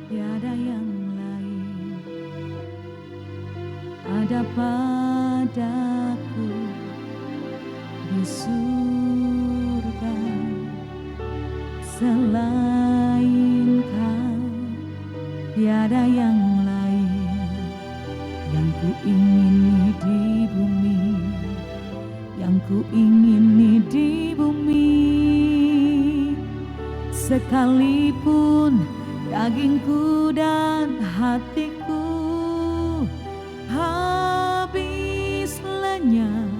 tiada yang lain ada padaku di surga selain Kau, tiada yang lain yang ku ingini di bumi, yang ku ingini di bumi. Sekalipun dagingku dan hatiku habis lenyap,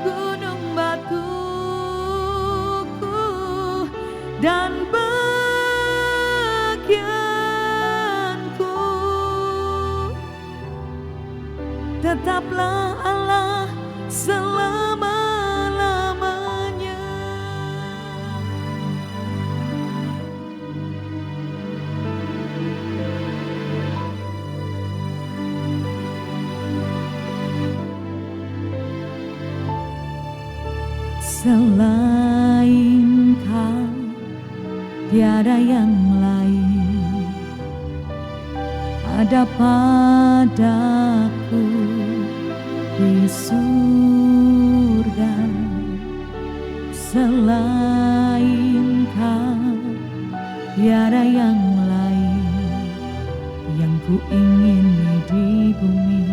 gunung batuku dan bagianku, tetaplah Allah selama-lamanya. Selain Kau, tiada yang lain ada padaku di surga. Selain Kau, tiada yang lain yang ku ingini di bumi,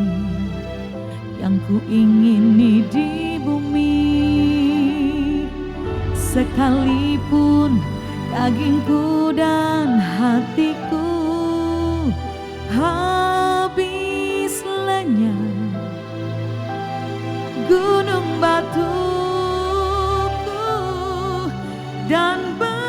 yang ku ingini di bumi. Sekalipun dagingku dan hatiku habis lenyap, gunung batuku dan bagianku,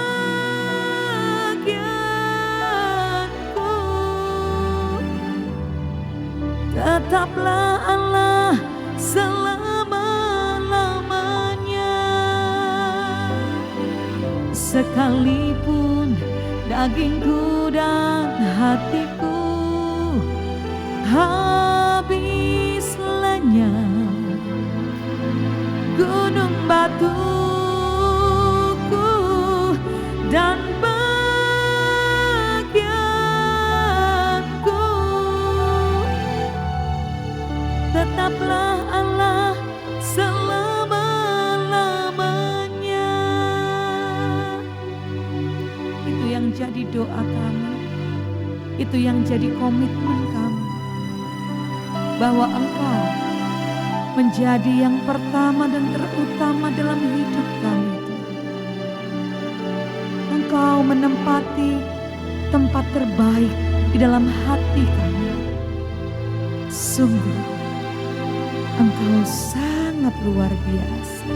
tetaplah Allah selama-lamanya. Sekalipun dagingku dan hatiku habis lenyap, gunung batuku dan bagianku, tetaplah Allah selama-lamanya. Itu yang jadi doa kami, itu yang jadi komitmen kami, bahwa Engkau menjadi yang pertama dan terutama dalam hidup kami. Engkau menempati tempat terbaik di dalam hati kami. Sungguh Engkau sangat luar biasa.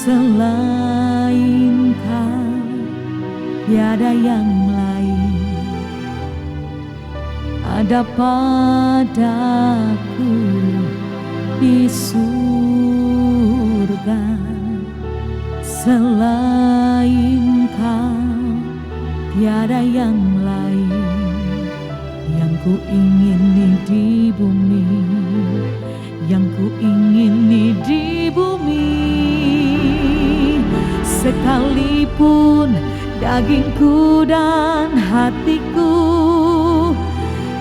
Selain Kau, tiada yang lain ada padaku di surga. Selain Kau, tiada yang lain yang ku ingini di bumi, yang ku ingini di bumi. Sekalipun dagingku dan hatiku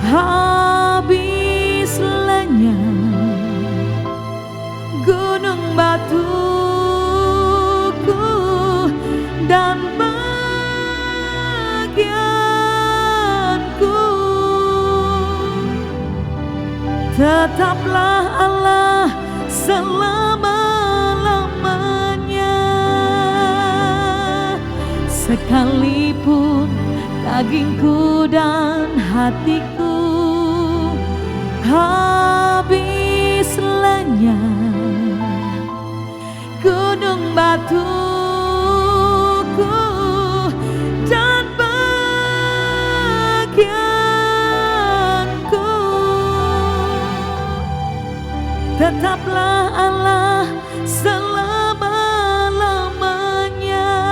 habis lenyap, gunung batuku dan bagianku, tetaplah Allah selama-lamanya. Sekalipun dagingku dan hatiku habis lenyap, gunung batuku dan bagianku, tetaplah Allah selama-lamanya.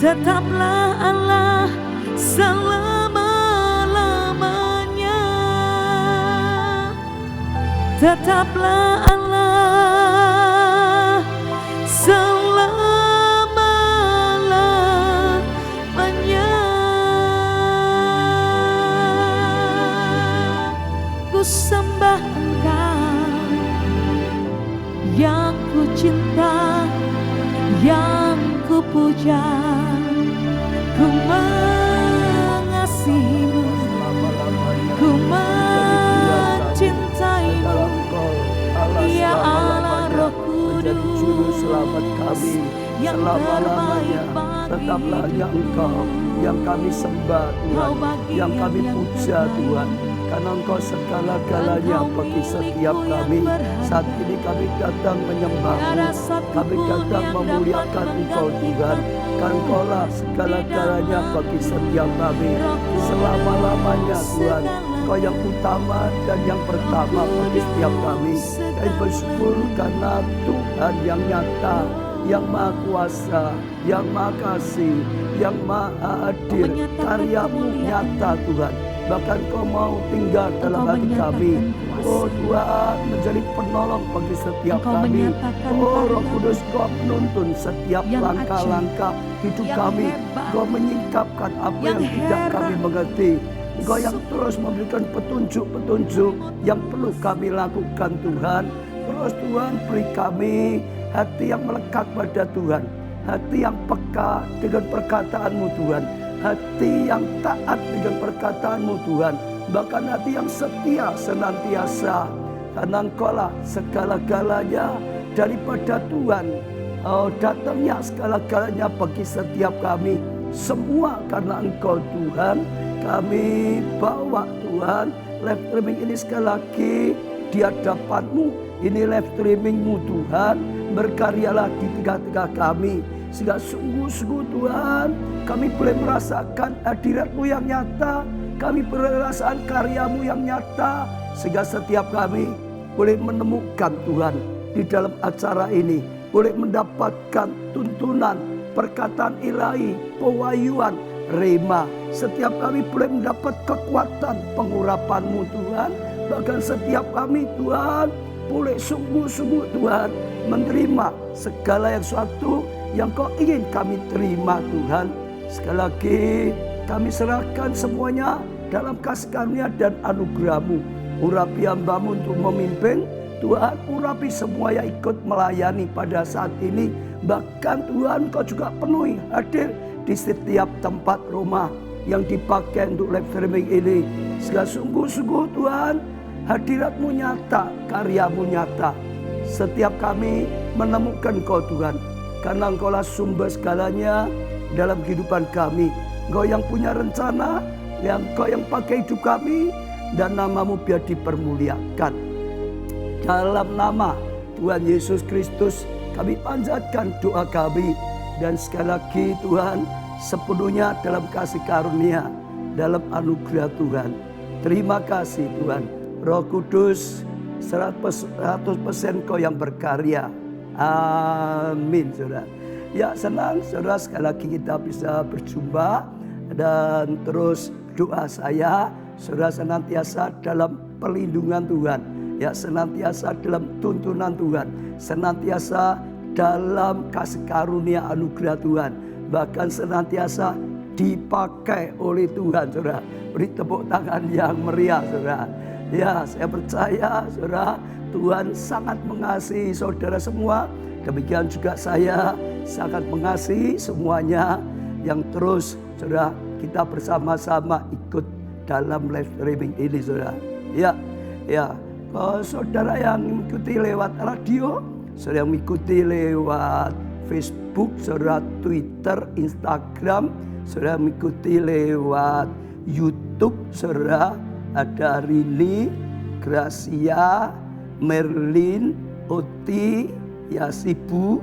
Tetaplah Allah selama-lamanya. Tetaplah Allah selama-lamanya. Ku sembah Engkau yang ku cinta, yang ku puja. Ku mengasihimu, ku mencintaimu, ya Allah Roh Kudus selamat kami yang selama-lamanya. terbaik Tetaplah hanya Engkau yang kami sembah Tuhan, yang kami puja Tuhan, karena Engkau segala-galanya bagi setiap kami. Saat ini kami datang menyembah-Mu, kami datang memuliakan Engkau Tuhan, karena Engkaulah segala-galanya bagi setiap kami selama-lamanya Tuhan. Engkau yang utama dan yang pertama bagi setiap kami. Kami bersyukur karena Tuhan yang nyata, yang maha kuasa, yang maha kasih, yang maha adil. Karya-Mu nyata Tuhan. Bahkan Kau mau tinggal dalam hati kami. Oh Tuhan, menjadi penolong bagi setiap kami. Oh Roh Kudus, Kau menuntun setiap langkah-langkah hidup kami. Kau menyingkapkan apa yang tidak kami mengerti. Engkau yang terus memberikan petunjuk-petunjuk yang perlu kami lakukan Tuhan. Terus Tuhan, beri kami hati yang melekat pada Tuhan, hati yang peka dengan perkataan-Mu Tuhan, hati yang taat dengan perkataan-Mu Tuhan, bahkan hati yang setia senantiasa, karena Engkau-lah segala-galanya daripada Tuhan. Oh, datangnya segala-galanya bagi setiap kami, semua karena Engkau Tuhan. Kami bawa Tuhan live streaming ini sekali lagi di hadapan-Mu. Ini live streaming-Mu Tuhan, berkaryalah di tengah-tengah kami, sehingga sungguh-sungguh Tuhan kami boleh merasakan hadirat-Mu yang nyata, kami boleh merasakan karya-Mu yang nyata, sehingga setiap kami boleh menemukan Tuhan di dalam acara ini, boleh mendapatkan tuntunan, perkataan ilahi, pewahyuan, rema. Setiap kami boleh mendapat kekuatan pengurapan-Mu Tuhan. Bahkan setiap kami Tuhan boleh sungguh-sungguh Tuhan menerima segala yang suatu yang Kau ingin kami terima Tuhan. Sekali lagi kami serahkan semuanya dalam kasih karunia dan anugerah-Mu. Urapi hamba-Mu untuk memimpin Tuhan, urapi semua yang ikut melayani pada saat ini. Bahkan Tuhan Kau juga penuhi hadir di setiap tempat rumah yang dipakai untuk live streaming ini. Segala sungguh-sungguh Tuhan, hadirat-Mu nyata, karya-Mu nyata. Setiap kami menemukan Kau Tuhan, karena Engkau-lah sumber segalanya dalam kehidupan kami. Engkau yang punya rencana, Engkau yang pakai hidup kami, dan nama-Mu biar dipermuliakan. Dalam nama Tuhan Yesus Kristus kami panjatkan doa kami. Dan sekali lagi Tuhan, sepenuhnya dalam kasih karunia, dalam anugerah Tuhan. Terima kasih Tuhan. Roh Kudus 100% Kau yang berkarya. Amin saudara. Ya senang saudara, sekali lagi kita bisa berjumpa. Dan terus doa saya, saudara senantiasa dalam perlindungan Tuhan. Ya senantiasa dalam tuntunan Tuhan. Senantiasa dalam kasih karunia anugerah Tuhan. Bahkan senantiasa dipakai oleh Tuhan saudara. Beri tepuk tangan yang meriah saudara. Ya saya percaya saudara, Tuhan sangat mengasihi saudara semua. Demikian juga saya sangat mengasihi semuanya yang terus saudara kita bersama-sama ikut dalam live streaming ini saudara. Ya, saudara yang mengikuti lewat radio, saudara yang mengikuti lewat Facebook, saudara Twitter, Instagram, saudara mengikuti lewat YouTube, saudara ada Rini, Gracia, Merlin, Oti, ya Sibu,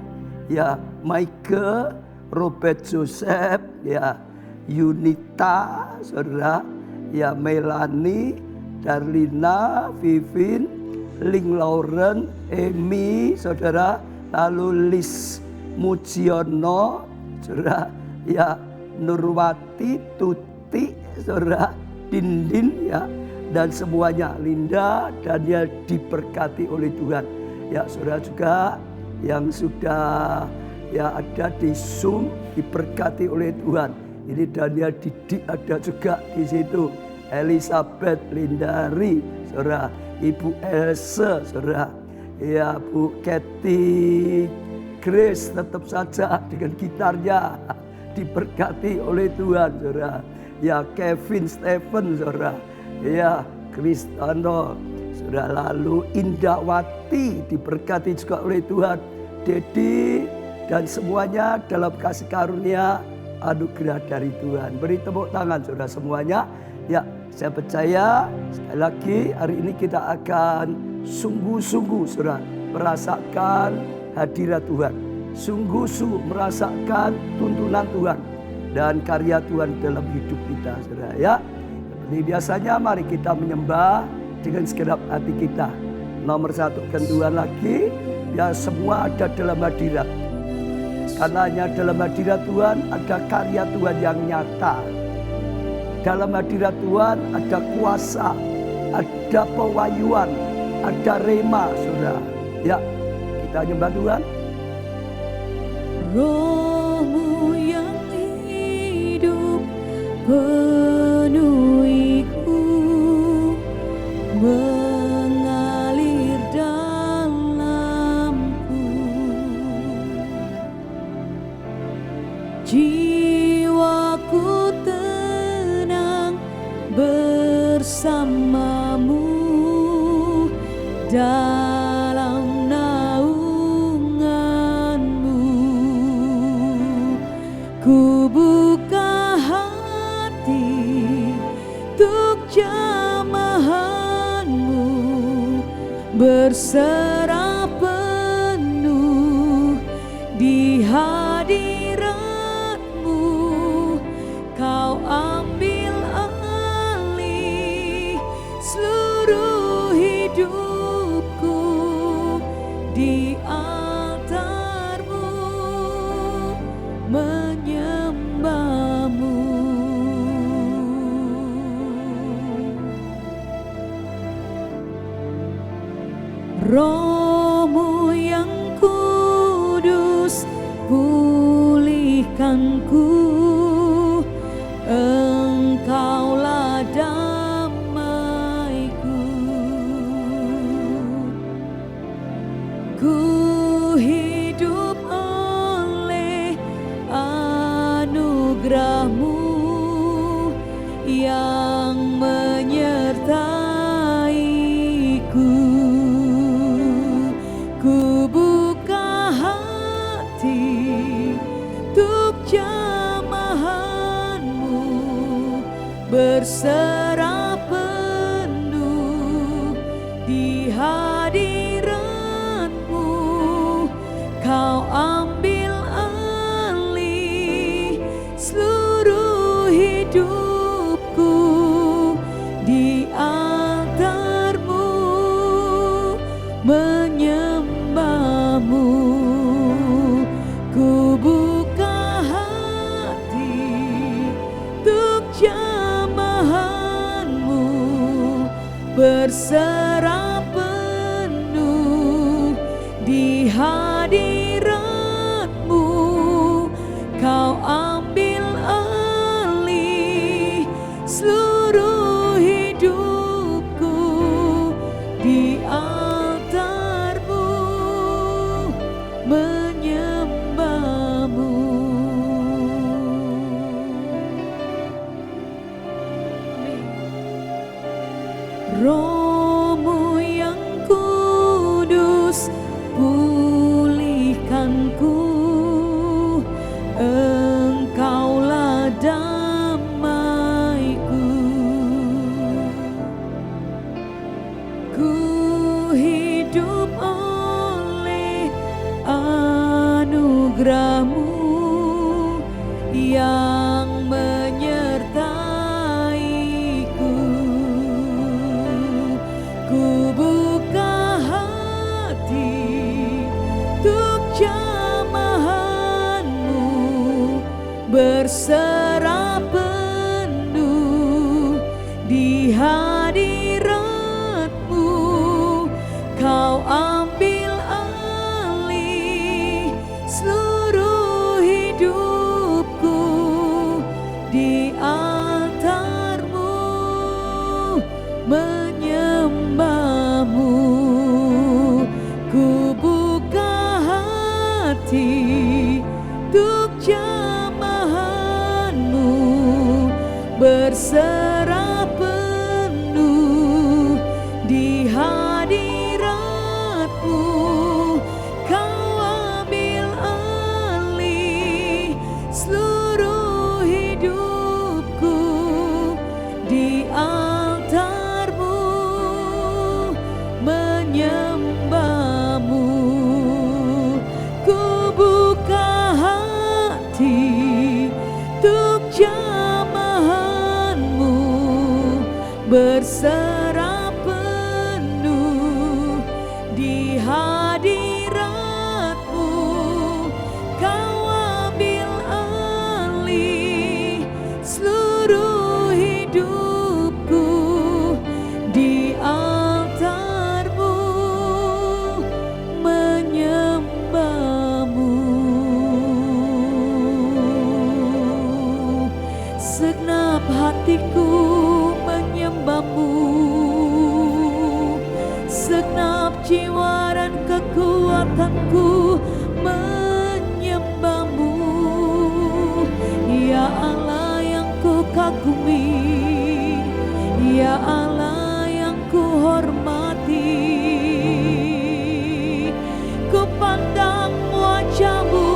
ya Michael, Robert Joseph, ya Yunita, saudara, ya Melanie, Darlina, Vivin, Ling Lauren, Emi, saudara, lalu Lis Mujiono, saudara, ya Nurwati, Tuti, saudara, Dindin, ya dan semuanya. Linda, Daniel diberkati oleh Tuhan. Ya, saudara juga yang sudah ada di Zoom diberkati oleh Tuhan. Ini Daniel Didik ada juga di situ. Elizabeth Lindari, saudara. Ibu Else, saudara. Ya, Bu Kathy Grace tetap saja dengan gitarnya diberkati oleh Tuhan, saudara. Ya, Kevin Stephen, saudara. Ya, Kristano, saudara. Lalu Indawati diberkati juga oleh Tuhan. Dedi dan semuanya dalam kasih karunia anugerah dari Tuhan. Beri tepuk tangan, saudara, semuanya. Ya, saya percaya sekali lagi hari ini kita akan sungguh-sungguh, saudara, merasakan hadirat Tuhan. Sungguh-sungguh merasakan tuntunan Tuhan dan karya Tuhan dalam hidup kita, saudara. Ya, seperti biasanya mari kita menyembah dengan segenap hati kita. Nomor satu Tuhan lagi, ya semua ada dalam hadirat. Karena hanya dalam hadirat Tuhan ada karya Tuhan yang nyata. Dalam hadirat Tuhan ada kuasa, ada pewahyuan, ada rema, saudara. Ya, kita nyembah Tuhan. Roh-Mu yang hidup penuhiku, mengalir dalamku. Jiwaku tenang bersamamu dalam naunganmu. Ku buka hati untuk jamahanmu, berserah penuh di hadiratmu. Kau ambil alih seluruh hidupku di altarmu, menyembahmu. Roh-Mu yang kudus pulihkanku, Engkaulah damaiku. Ku hidup oleh anugerah-Mu yang menyertaiku. Ku buka hati untuk jamahanmu, berserah penuh di hadiratmu. Kau ambil alih seluruh hidupku di altarmu, menyembahmu. Ku buka hati untuk jamahanmu, berserah penuh di hadiratmu. Kau ambil alih seluruh hidupku di altarmu, menyembahmu. Roh-Mu yang kudus pulihkanku, Engkaulah damaiku. Ku hidup oleh anugerah-Mu yang menyertaiku. Ku buka hati untuk jamahanmu, berserah penuh di hadiratmu. berserah penuh di hadirat-Mu. Kau ambil alih seluruh hidupku di altar-Mu, menyembah-Mu. Ku buka hati untuk jamahan-Mu, berserah penuh di hadirat-Mu. Kau ambil alih seluruh hidupku di altar-Mu, menyembah-Mu. Segenap hatiku menyembah-Mu, segenap jiwa dan kekuatanku menyembah-Mu. Ya Allah yang ku kagumi, ya Allah yang ku hormati, ku pandang wajah-Mu,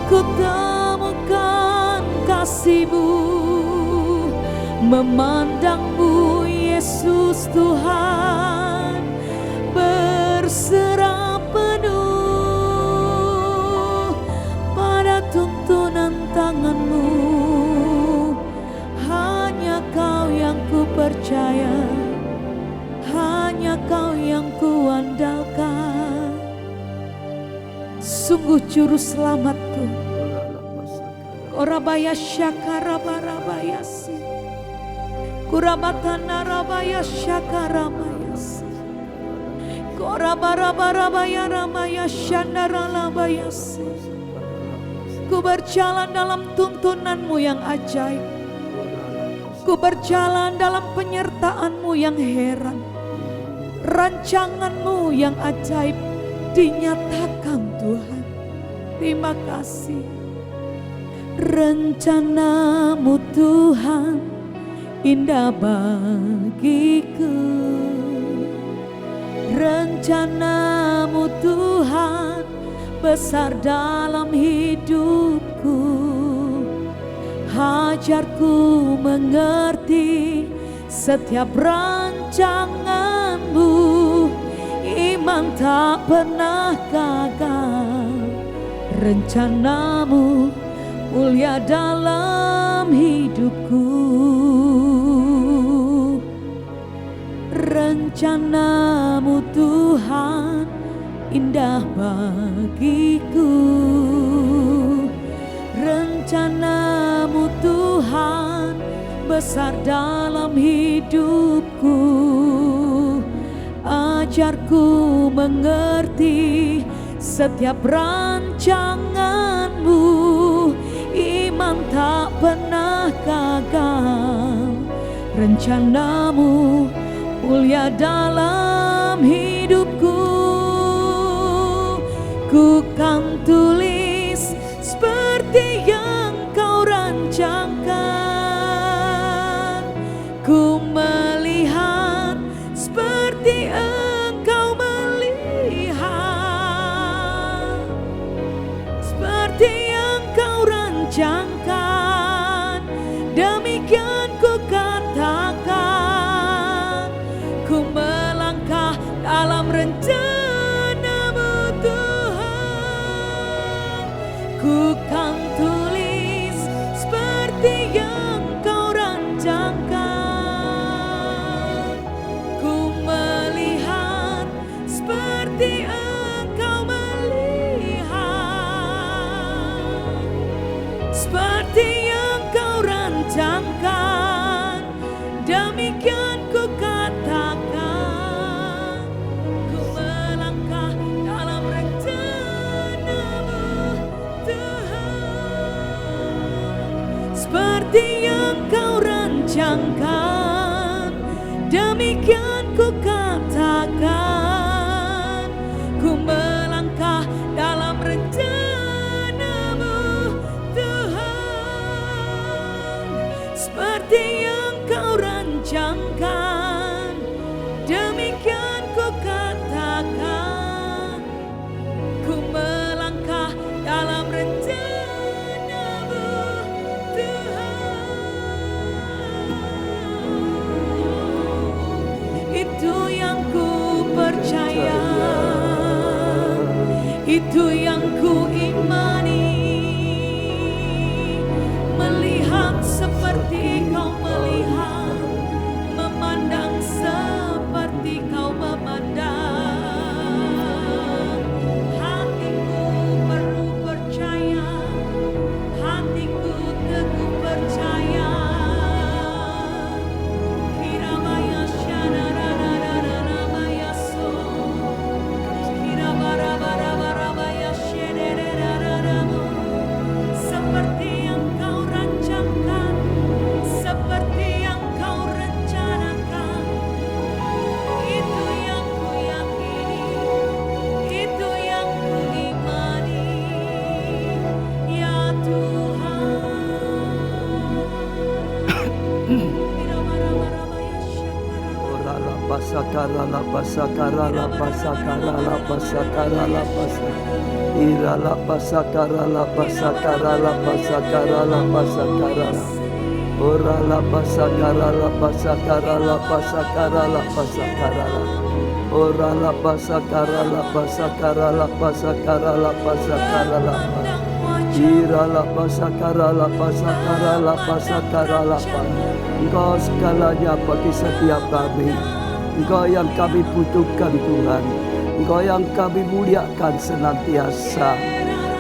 ku temukan kasih-Mu, memandang-Mu Yesus Tuhan, berserah penuh pada tuntunan tangan-Mu. Hanya Kau yang ku percaya, hanya Kau yang ku andalkan. Sungguh juru selamatku. Korabaya syakarabarabaya-si, kurabatana rabaya syakarabayasi, korabarabarabaya ramaya syandaralabayasi. Ku berjalan dalam tuntunan-Mu yang ajaib, ku berjalan dalam penyertaan-Mu yang heran. Rancangan-Mu yang ajaib dinyatakan Tuhan. Terima kasih. Rencana-Mu Tuhan indah bagiku, rencana-Mu Tuhan besar dalam hidupku. Ajarku mengerti setiap rancangan-Mu, iman tak pernah gagal. Rencana-Mu mulia dalam hidupku, rencana-Mu Tuhan indah bagiku, rencana-Mu Tuhan besar dalam hidupku. Ajarku mengerti setiap rancangan-Mu, iman tak pernah gagal. Rencana-Mu mulia dalam hidupku. Ku kan tulis seperti yang Kau rancangkan. Ku melihat seperti Engkau melihat, seperti yang Kau rancangkan. Demikian ku katakan, ku melangkah dalam rencana-Mu Tuhan. Ku kan tulis seperti yang Kau rancangkan. Ku melihat seperti Engkau melihat, seperti yang Kau rancangkan. Demikian ku katakan, ku melangkah dalam rencana-Mu Tuhan. Seperti yang Kau rancangkan, demikian ku katakan, ku melangkah dalam rencana-Mu Tuhan. pasakara la pasakara la pasakara la pasakara la pasakara ira la pasakara la pasakara la pasakara la pasakara ora la pasakara la pasakara la pasakara la pasakara ora la pasakara la pasakara la pasakara la pasakara la ira la pasakara la pasakara la pasakara la pasakara. Engkau segalanya bagi setiap kami. Engkau yang kami butuhkan Tuhan. Engkau yang kami muliakan senantiasa.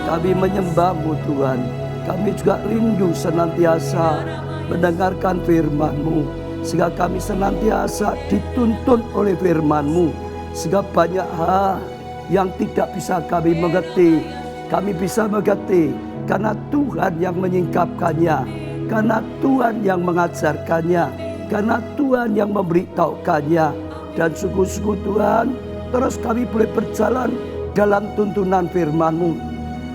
Kami menyembah-Mu Tuhan. Kami juga rindu senantiasa mendengarkan firman-Mu. Sehingga kami senantiasa dituntun oleh firman-Mu. Sehingga banyak hal yang tidak bisa kami mengerti, kami bisa mengerti karena Tuhan yang menyingkapkannya. Karena Tuhan yang mengajarkannya, karena Tuhan yang memberitahukannya. Dan sungguh-sungguh Tuhan, terus kami boleh berjalan dalam tuntunan firman-Mu.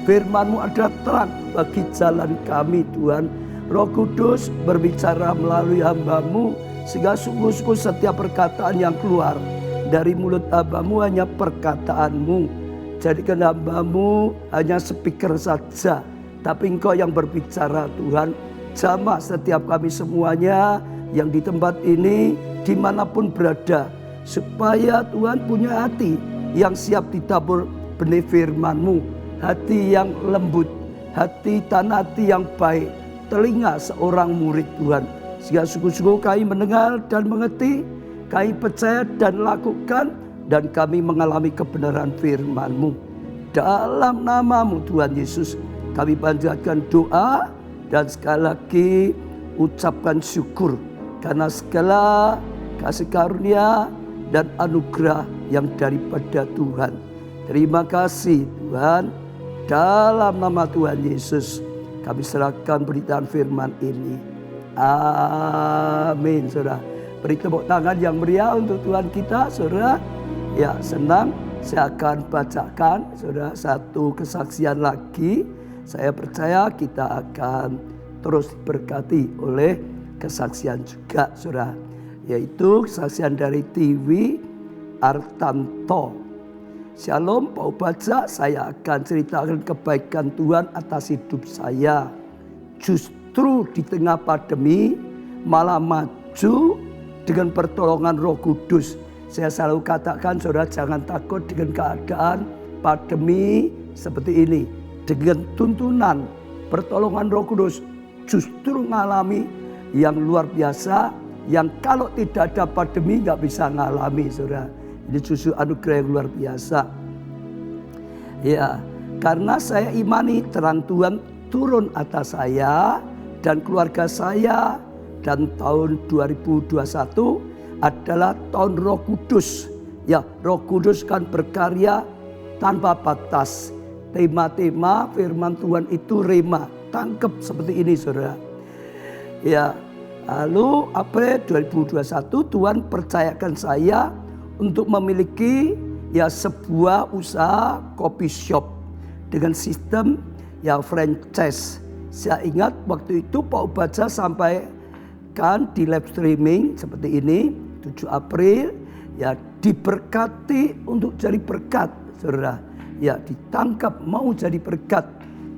Firman-Mu adalah terang bagi jalan kami Tuhan. Roh Kudus berbicara melalui hamba-Mu, sehingga sungguh-sungguh setiap perkataan yang keluar dari mulut hamba-Mu hanya perkataan-Mu. Jadikan hamba-Mu hanya speaker saja, tapi Engkau yang berbicara Tuhan. Jamah setiap kami semuanya yang di tempat ini dimanapun berada, supaya Tuhan punya hati yang siap ditabur benih firman-Mu, hati yang lembut, hati dan hati yang baik, telinga seorang murid Tuhan. Sehingga sungguh-sungguh kami mendengar dan mengerti, kami percaya dan lakukan, dan kami mengalami kebenaran firman-Mu. Dalam nama-Mu Tuhan Yesus kami panjatkan doa. Dan sekali lagi ucapkan syukur karena segala kasih karunia dan anugerah yang daripada Tuhan. Terima kasih Tuhan. Dalam nama Tuhan Yesus kami serahkan beritaan firman ini. Amin. Saudara, beri tepuk tangan yang meriah untuk Tuhan kita, saudara. Ya, senang. Saya akan bacakan, saudara, satu kesaksian lagi. Saya percaya kita akan terus diberkati oleh kesaksian juga, saudara. Yaitu kesaksian dari TV Artanto. Shalom Pak Ubaca, saya akan ceritakan kebaikan Tuhan atas hidup saya. Justru di tengah pandemi malah maju dengan pertolongan Roh Kudus. Saya selalu katakan, saudara, jangan takut dengan keadaan pandemi seperti ini. Dengan tuntunan pertolongan Roh Kudus justru mengalami yang luar biasa, yang kalau tidak ada pandemi nggak bisa ngalami, saudara. Ini justru anugerah yang luar biasa. Ya, karena saya imani terang Tuhan turun atas saya dan keluarga saya, dan tahun 2021 adalah tahun Roh Kudus. Ya, Roh Kudus kan berkarya tanpa batas. Tema-tema firman Tuhan itu rema, tangkap seperti ini, saudara. Ya, lalu April 2021 Tuhan percayakan saya untuk memiliki ya sebuah usaha coffee shop dengan sistem ya franchise. Saya ingat waktu itu Pak Ubaca sampaikan di live streaming seperti ini, 7 April ya, diberkati untuk jadi berkat, saudara. Ya, ditangkap mau jadi berkat.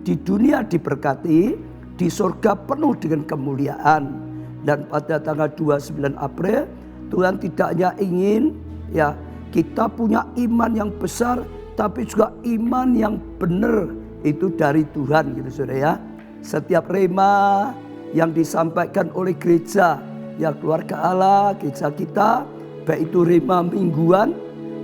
Di dunia diberkati, di surga penuh dengan kemuliaan. Dan pada tanggal 29 April Tuhan tidak hanya ingin ya kita punya iman yang besar, tapi juga iman yang benar itu dari Tuhan, gitu, saudara ya. Setiap rema yang disampaikan oleh gereja ya keluarga Allah, gereja kita, baik itu rema mingguan,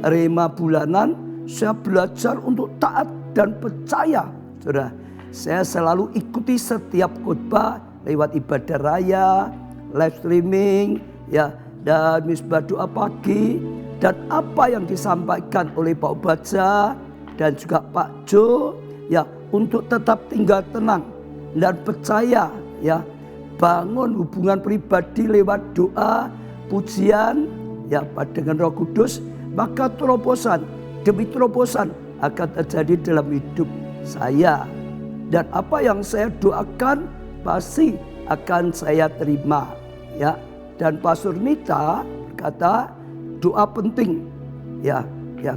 rema bulanan, saya belajar untuk taat dan percaya, saudara. Saya selalu ikuti setiap khotbah lewat ibadah raya, live streaming, ya, dan misbah doa pagi, dan apa yang disampaikan oleh Pak Ubaca dan juga Pak Jo, ya, untuk tetap tinggal tenang dan percaya, ya, bangun hubungan pribadi lewat doa, pujian, ya, dengan Roh Kudus, maka terobosan demi terobosan akan terjadi dalam hidup saya. Dan apa yang saya doakan pasti akan saya terima, ya. Dan Pastor Mita berkata, doa penting. Ya,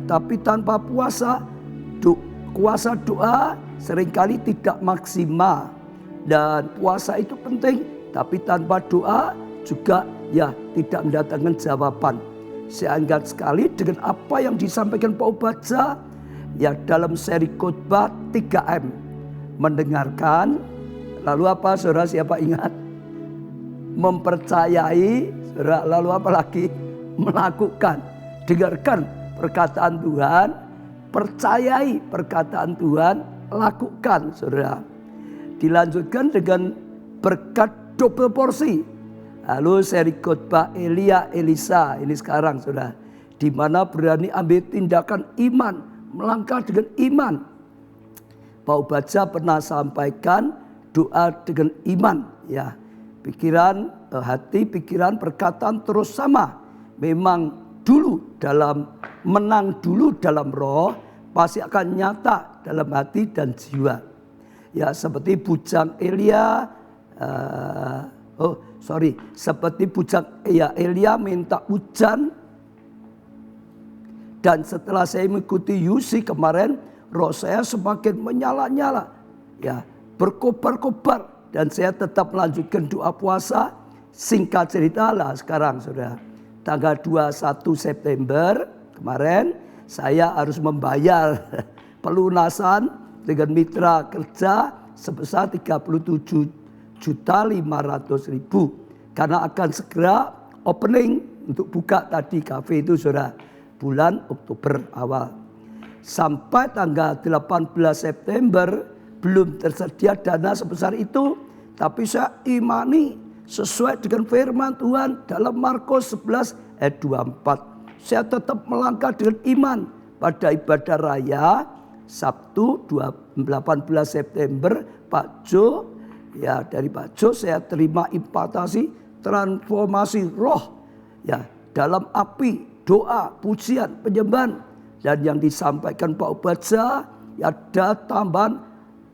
tapi tanpa puasa, kuasa doa seringkali tidak maksimal. Dan puasa itu penting, tapi tanpa doa juga tidak mendatangkan jawaban. Saya ingat sekali dengan apa yang disampaikan Pak Ubaja dalam seri khotbah 3M. Mendengarkan, lalu apa saudara, siapa ingat? Mempercayai, saudara, lalu apa lagi? Melakukan. Dengarkan perkataan Tuhan, percayai perkataan Tuhan, lakukan, saudara. Dilanjutkan dengan berkat double porsi. Lalu seri khotbah Elia Elisa ini sekarang, saudara, di mana berani ambil tindakan iman, melangkah dengan iman. Pak Ubaja pernah sampaikan doa dengan iman, ya. Pikiran, hati, pikiran, perkataan terus sama. Memang menang dulu dalam roh, pasti akan nyata dalam hati dan jiwa. Ya, seperti bujang Elia, seperti bujang Elia minta hujan. Dan setelah saya mengikuti UC kemarin, roh saya semakin menyala-nyala, ya, berkobar-kobar, dan saya tetap melanjutkan doa puasa. Singkat cerita lah sekarang, saudara, tanggal 21 September kemarin saya harus membayar pelunasan dengan mitra kerja sebesar 37.500.000 karena akan segera opening untuk buka tadi kafe itu, saudara, bulan Oktober awal. Sampai tanggal 18 September belum tersedia dana sebesar itu, tapi saya imani sesuai dengan firman Tuhan dalam Markus 11 ayat 24. Saya tetap melangkah dengan iman pada ibadah raya Sabtu 18 September Pak Jo. Ya, dari Pak Jo saya terima impartasi transformasi roh, ya, dalam api doa, pujian, penyembahan. Dan yang disampaikan Pak Ubaja, ada tambahan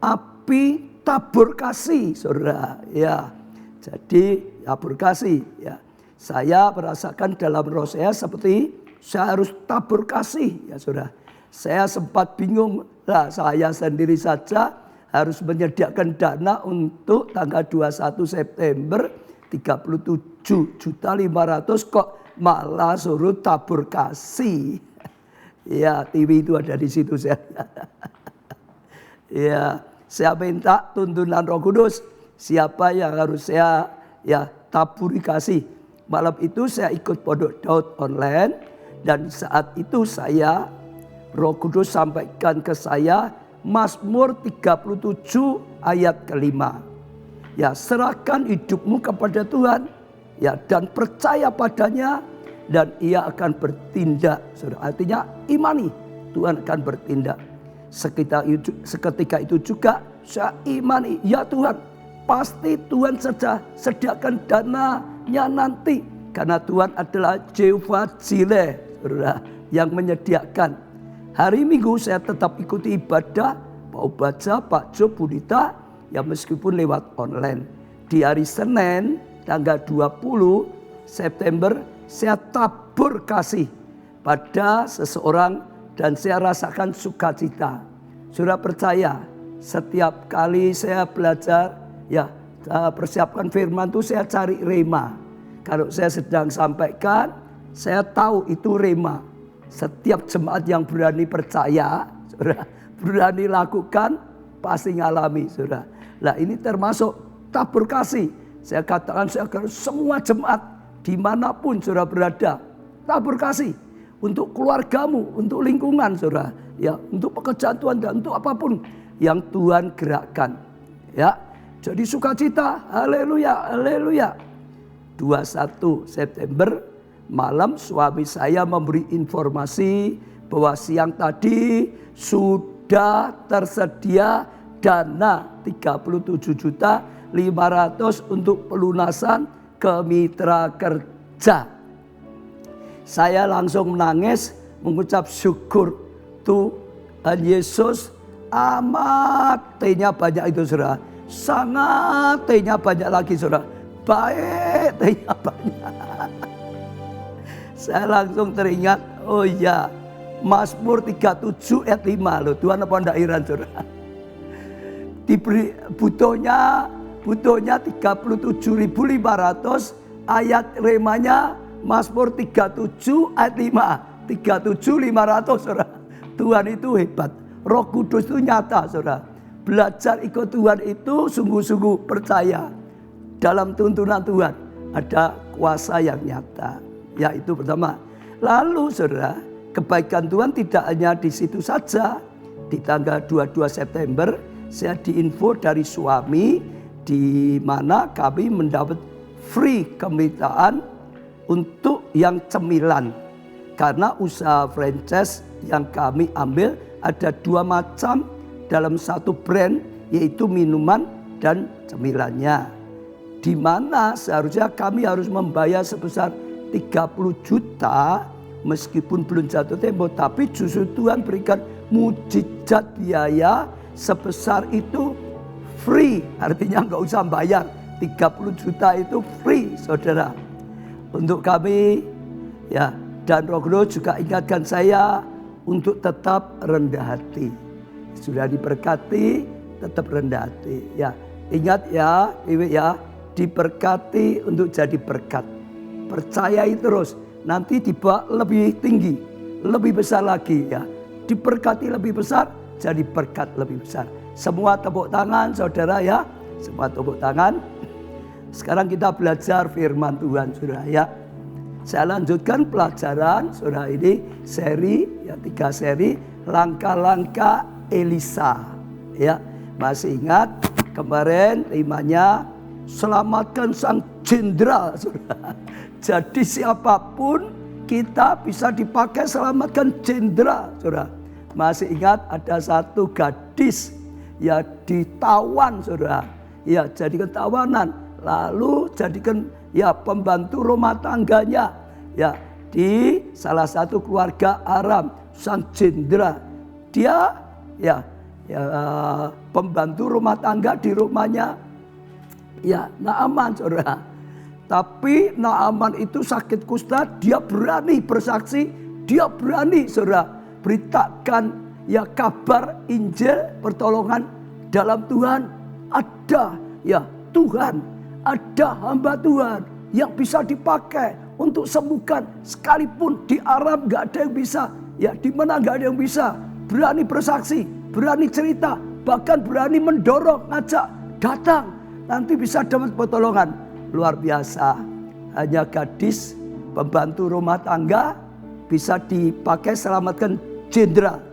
api tabur kasih, saudara. Ya, jadi tabur kasih. Ya, saya merasakan dalam roh saya seperti saya harus tabur kasih, ya saudara. Saya sempat bingung, lah saya sendiri saja harus menyediakan dana untuk tanggal 21 September 37.500.000 kok malah suruh tabur kasih. Ya, TV itu ada di situ saya. Ya, saya minta tuntunan Roh Kudus. Siapa yang harus saya taburi kasih. Malam itu saya ikut Pondok Daud online. Dan saat itu Roh Kudus sampaikan ke saya Mazmur 37 ayat ke-5. Ya, serahkan hidupmu kepada Tuhan, ya, dan percaya padanya, dan ia akan bertindak. Saudara, artinya imani Tuhan akan bertindak. Seketika itu juga saya imani, ya Tuhan, pasti Tuhan saja sediakan dananya nanti. Karena Tuhan adalah Jehovah Jireh, saudara, yang menyediakan. Hari Minggu saya tetap ikuti ibadah Pak Ubaja, Pak Jo, Budita, ya meskipun lewat online. Di hari Senin tanggal 20 September saya tabur kasih pada seseorang dan saya rasakan sukacita. Sudah percaya, setiap kali saya belajar, ya, persiapkan firman itu saya cari rema. Kalau saya sedang sampaikan, saya tahu itu rema. Setiap jemaat yang berani percaya, saudara, berani lakukan, pasti ngalami, saudara. Nah, ini termasuk tabur kasih. Saya katakan saya akan semua jemaat dimanapun saudara berada, tabur kasih untuk keluargamu, untuk lingkungan, saudara, ya, untuk pekerjaan Tuhan dan untuk apapun yang Tuhan gerakkan. Ya, jadi sukacita, haleluya, haleluya. 21 September malam suami saya memberi informasi bahwa siang tadi sudah tersedia dana 37.500.000 untuk pelunasan ke mitra kerja. Saya langsung menangis mengucap syukur Tuhan Yesus. Amat T-nya banyak itu, saudara. Sangat T-nya banyak lagi, saudara. Baik T-nya banyak. Saya langsung teringat, oh iya, Mazmur 37 ayat 5 loh. Tuhan apa ndak iran, saudara? Diberi butuhnya 37.500, ayat remanya Mazmur 37 ayat 5. 37.500, saudara. Tuhan itu hebat. Roh Kudus itu nyata, saudara. Belajar ikut Tuhan itu sungguh-sungguh percaya. Dalam tuntunan Tuhan ada kuasa yang nyata. Ya, itu pertama. Lalu saudara, kebaikan Tuhan tidak hanya di situ saja. Di tanggal 22 September saya diinfo dari suami di mana kami mendapat free kemitraan untuk yang cemilan. Karena usaha franchise yang kami ambil ada 2 macam dalam satu brand, yaitu minuman dan cemilannya. Di mana seharusnya kami harus membayar sebesar 30 juta meskipun belum jatuh tempo, tapi justru Tuhan berikan mujizat biaya sebesar itu free, artinya nggak usah bayar. 30 juta itu free, saudara, untuk kami. Ya, dan Roh Kudus juga ingatkan saya untuk tetap rendah hati. Sudah diberkati, tetap rendah hati. Ya, ingat ya, Ibu ya, diberkati untuk jadi berkat. Percayai terus, nanti dibawa lebih tinggi, lebih besar lagi ya. Diberkati lebih besar, jadi berkat lebih besar. Semua tepuk tangan, saudara ya. Semua tepuk tangan. Sekarang kita belajar firman Tuhan, saudara ya. Saya lanjutkan pelajaran, saudara, ini seri ya, 3 seri langkah-langkah Elisa. Ya, masih ingat kemarin temanya selamatkan sang jenderal, saudara. Jadi siapapun kita bisa dipakai selamatkan jenderal, saudara. Masih ingat ada satu gadis ya ditawan, saudara. Ya, jadikan tawanan, lalu jadikan ya pembantu rumah tangganya ya di salah satu keluarga Aram, sang jenderal. Dia ya pembantu rumah tangga di rumahnya ya Naaman, saudara. Tapi Naaman itu sakit kusta, dia berani bersaksi, dia berani, saudara, beritakan ya kabar Injil pertolongan dalam Tuhan. Ada ya Tuhan, ada hamba Tuhan yang bisa dipakai untuk sembuhkan, sekalipun di Aram gak ada yang bisa, ya di mana gak ada yang bisa. Berani bersaksi, berani cerita, bahkan berani mendorong, ngajak datang, nanti bisa dapat pertolongan. Luar biasa. Hanya gadis pembantu rumah tangga bisa dipakai selamatkan jenderal.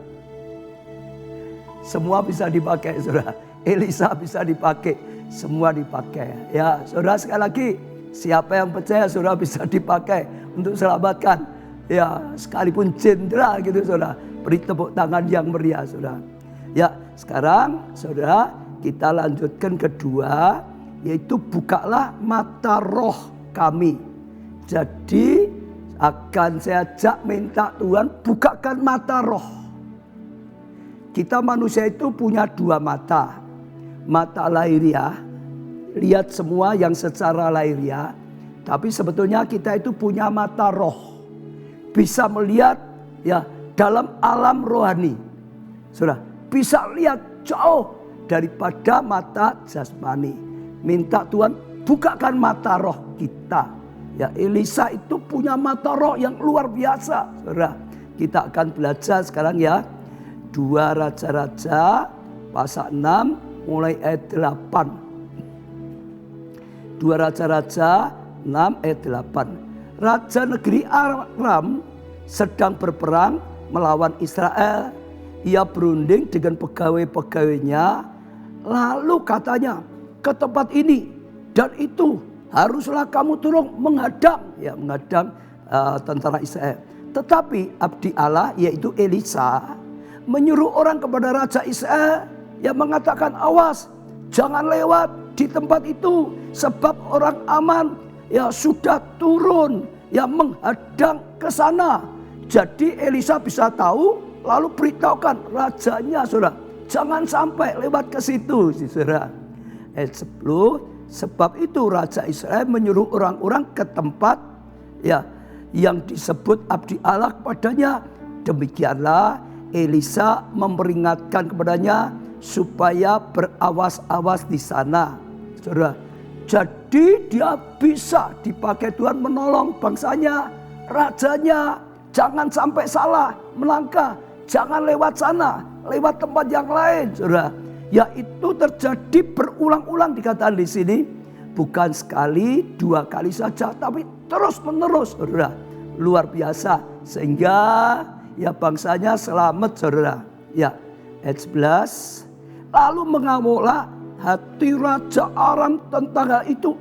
Semua bisa dipakai, saudara. Elisa bisa dipakai, semua dipakai. Ya, saudara, sekali lagi, siapa yang percaya saudara bisa dipakai untuk selamatkan, ya sekalipun jenderal gitu, saudara. Beri tepuk tangan yang meriah, saudara. Ya, sekarang saudara kita lanjutkan kedua, yaitu bukalah mata roh kami. Jadi akan saya ajak minta Tuhan bukakan mata roh. Kita manusia itu punya 2 mata. Mata lahiriah, lihat semua yang secara lahiriah. Tapi sebetulnya kita itu punya mata roh. Bisa melihat ya dalam alam rohani. Sudah bisa lihat jauh daripada mata jasmani. Minta Tuhan bukakan mata roh kita. Ya, Elisa itu punya mata roh yang luar biasa, saudara. Kita akan belajar sekarang ya. 2 Raja-Raja pasal 6 mulai ayat 8. 2 Raja-Raja 6 ayat 8. Raja negeri Aram sedang berperang melawan Israel. Ia berunding dengan pegawai-pegawainya. Lalu katanya, ke tempat ini dan itu haruslah kamu turun menghadang tentara Israel. Tetapi abdi Allah yaitu Elisa menyuruh orang kepada Raja Israel yang mengatakan, awas jangan lewat di tempat itu sebab orang Aman ya sudah turun ya menghadang ke sana. Jadi Elisa bisa tahu, lalu beritahukan rajanya, saudara, jangan sampai lewat ke situ, saudara. Ayat 10, sebab itu Raja Israel menyuruh orang-orang ke tempat ya yang disebut abdi Allah kepadanya. Demikianlah Elisa memperingatkan kepadanya supaya berawas-awas di sana. Saudara, jadi dia bisa dipakai Tuhan menolong bangsanya, rajanya. Jangan sampai salah melangkah, jangan lewat sana, lewat tempat yang lain, saudara. Yaitu terjadi berulang-ulang dikatakan di sini, bukan sekali, 2 kali saja, tapi terus menerus, saudara. Luar biasa, sehingga ya bangsanya selamat, saudara. Ya, ayat 11. Lalu mengamuklah hati Raja Aram tentang hal itu.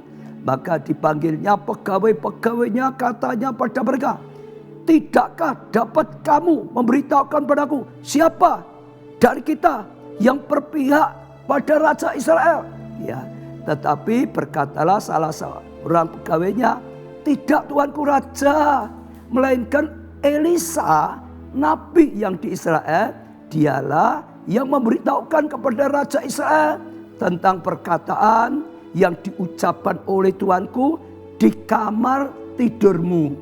Maka dipanggilnya pegawai-pegawainya, katanya pada mereka, tidakkah dapat kamu memberitahukan padaku siapa dari kita yang berpihak pada Raja Israel? Ya, tetapi berkatalah salah seorang pegawainya, tidak tuanku Raja, melainkan Elisa, nabi yang di Israel, dialah yang memberitahukan kepada Raja Israel tentang perkataan yang diucapkan oleh tuanku di kamar tidurmu.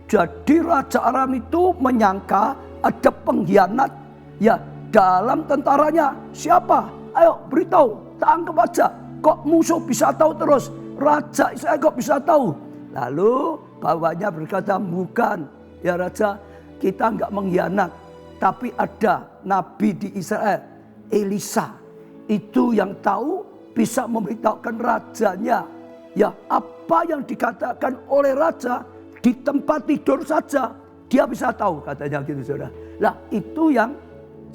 Jadi Raja Aram itu menyangka ada pengkhianat ya dalam tentaranya. Siapa? Ayo beritahu, tangkap aja. Kok musuh bisa tahu terus? Raja Israel kok bisa tahu? Lalu bawahnya berkata, bukan ya Raja, kita enggak mengkhianat. Tapi ada nabi di Israel, Elisa. Itu yang tahu, bisa memberitahukan rajanya. Ya, apa yang dikatakan oleh raja di tempat tidur saja dia bisa tahu, katanya gitu, saudara. Nah, itu yang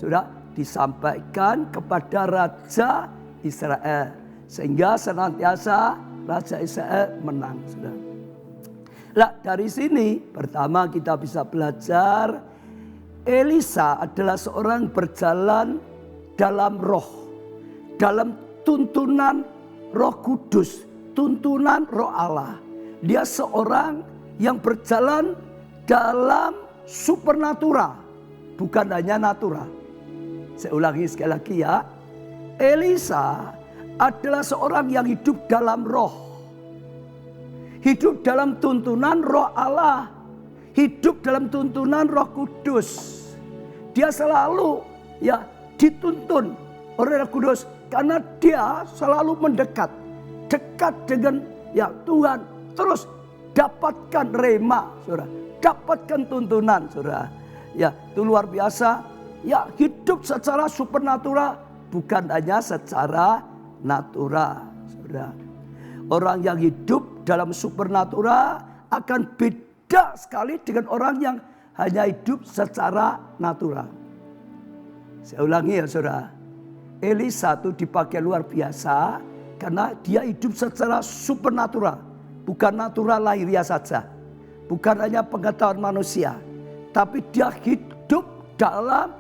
sudah disampaikan kepada Raja Israel, sehingga senantiasa Raja Israel menang, saudara. Nah, dari sini pertama kita bisa belajar Elisa adalah seorang berjalan dalam roh, dalam tuntunan Roh Kudus, tuntunan Roh Allah. Dia seorang yang berjalan dalam supernatural, bukan hanya natural. Saya ulangi sekali lagi ya. Elisa adalah seorang yang hidup dalam roh, hidup dalam tuntunan Roh Allah, hidup dalam tuntunan Roh Kudus. Dia selalu ya dituntun oleh Roh Kudus karena dia selalu dekat dengan ya Tuhan, terus dapatkan rema, saudara, dapatkan tuntunan, saudara. Ya, itu luar biasa. Ya, hidup secara supernatural, bukan hanya secara natural, saudara. Orang yang hidup dalam supernatural akan beda sekali dengan orang yang hanya hidup secara natural. Saya ulangi ya, saudara. Elisa itu dipakai luar biasa karena dia hidup secara supernatural. Bukan natural lahiriah saja. Bukan hanya pengetahuan manusia. Tapi dia hidup dalam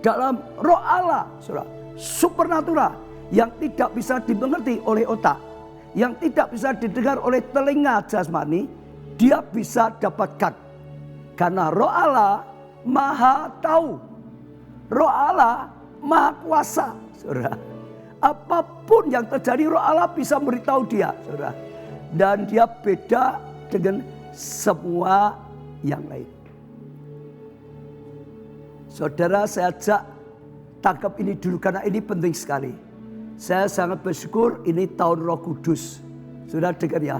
dalam roh Allah. Saudara. Supernatural. Yang tidak bisa dimengerti oleh otak. Yang tidak bisa didengar oleh telinga jasmani. Dia bisa dapatkan. Karena roh Allah maha tahu. Roh Allah maha kuasa, saudara. Apapun yang terjadi, Roh Allah bisa memberitahu dia, saudara. Dan dia beda dengan semua yang lain. Saudara, saya ajak tangkap ini dulu karena ini penting sekali. Saya sangat bersyukur ini tahun Roh Kudus. Sudah dengar ya,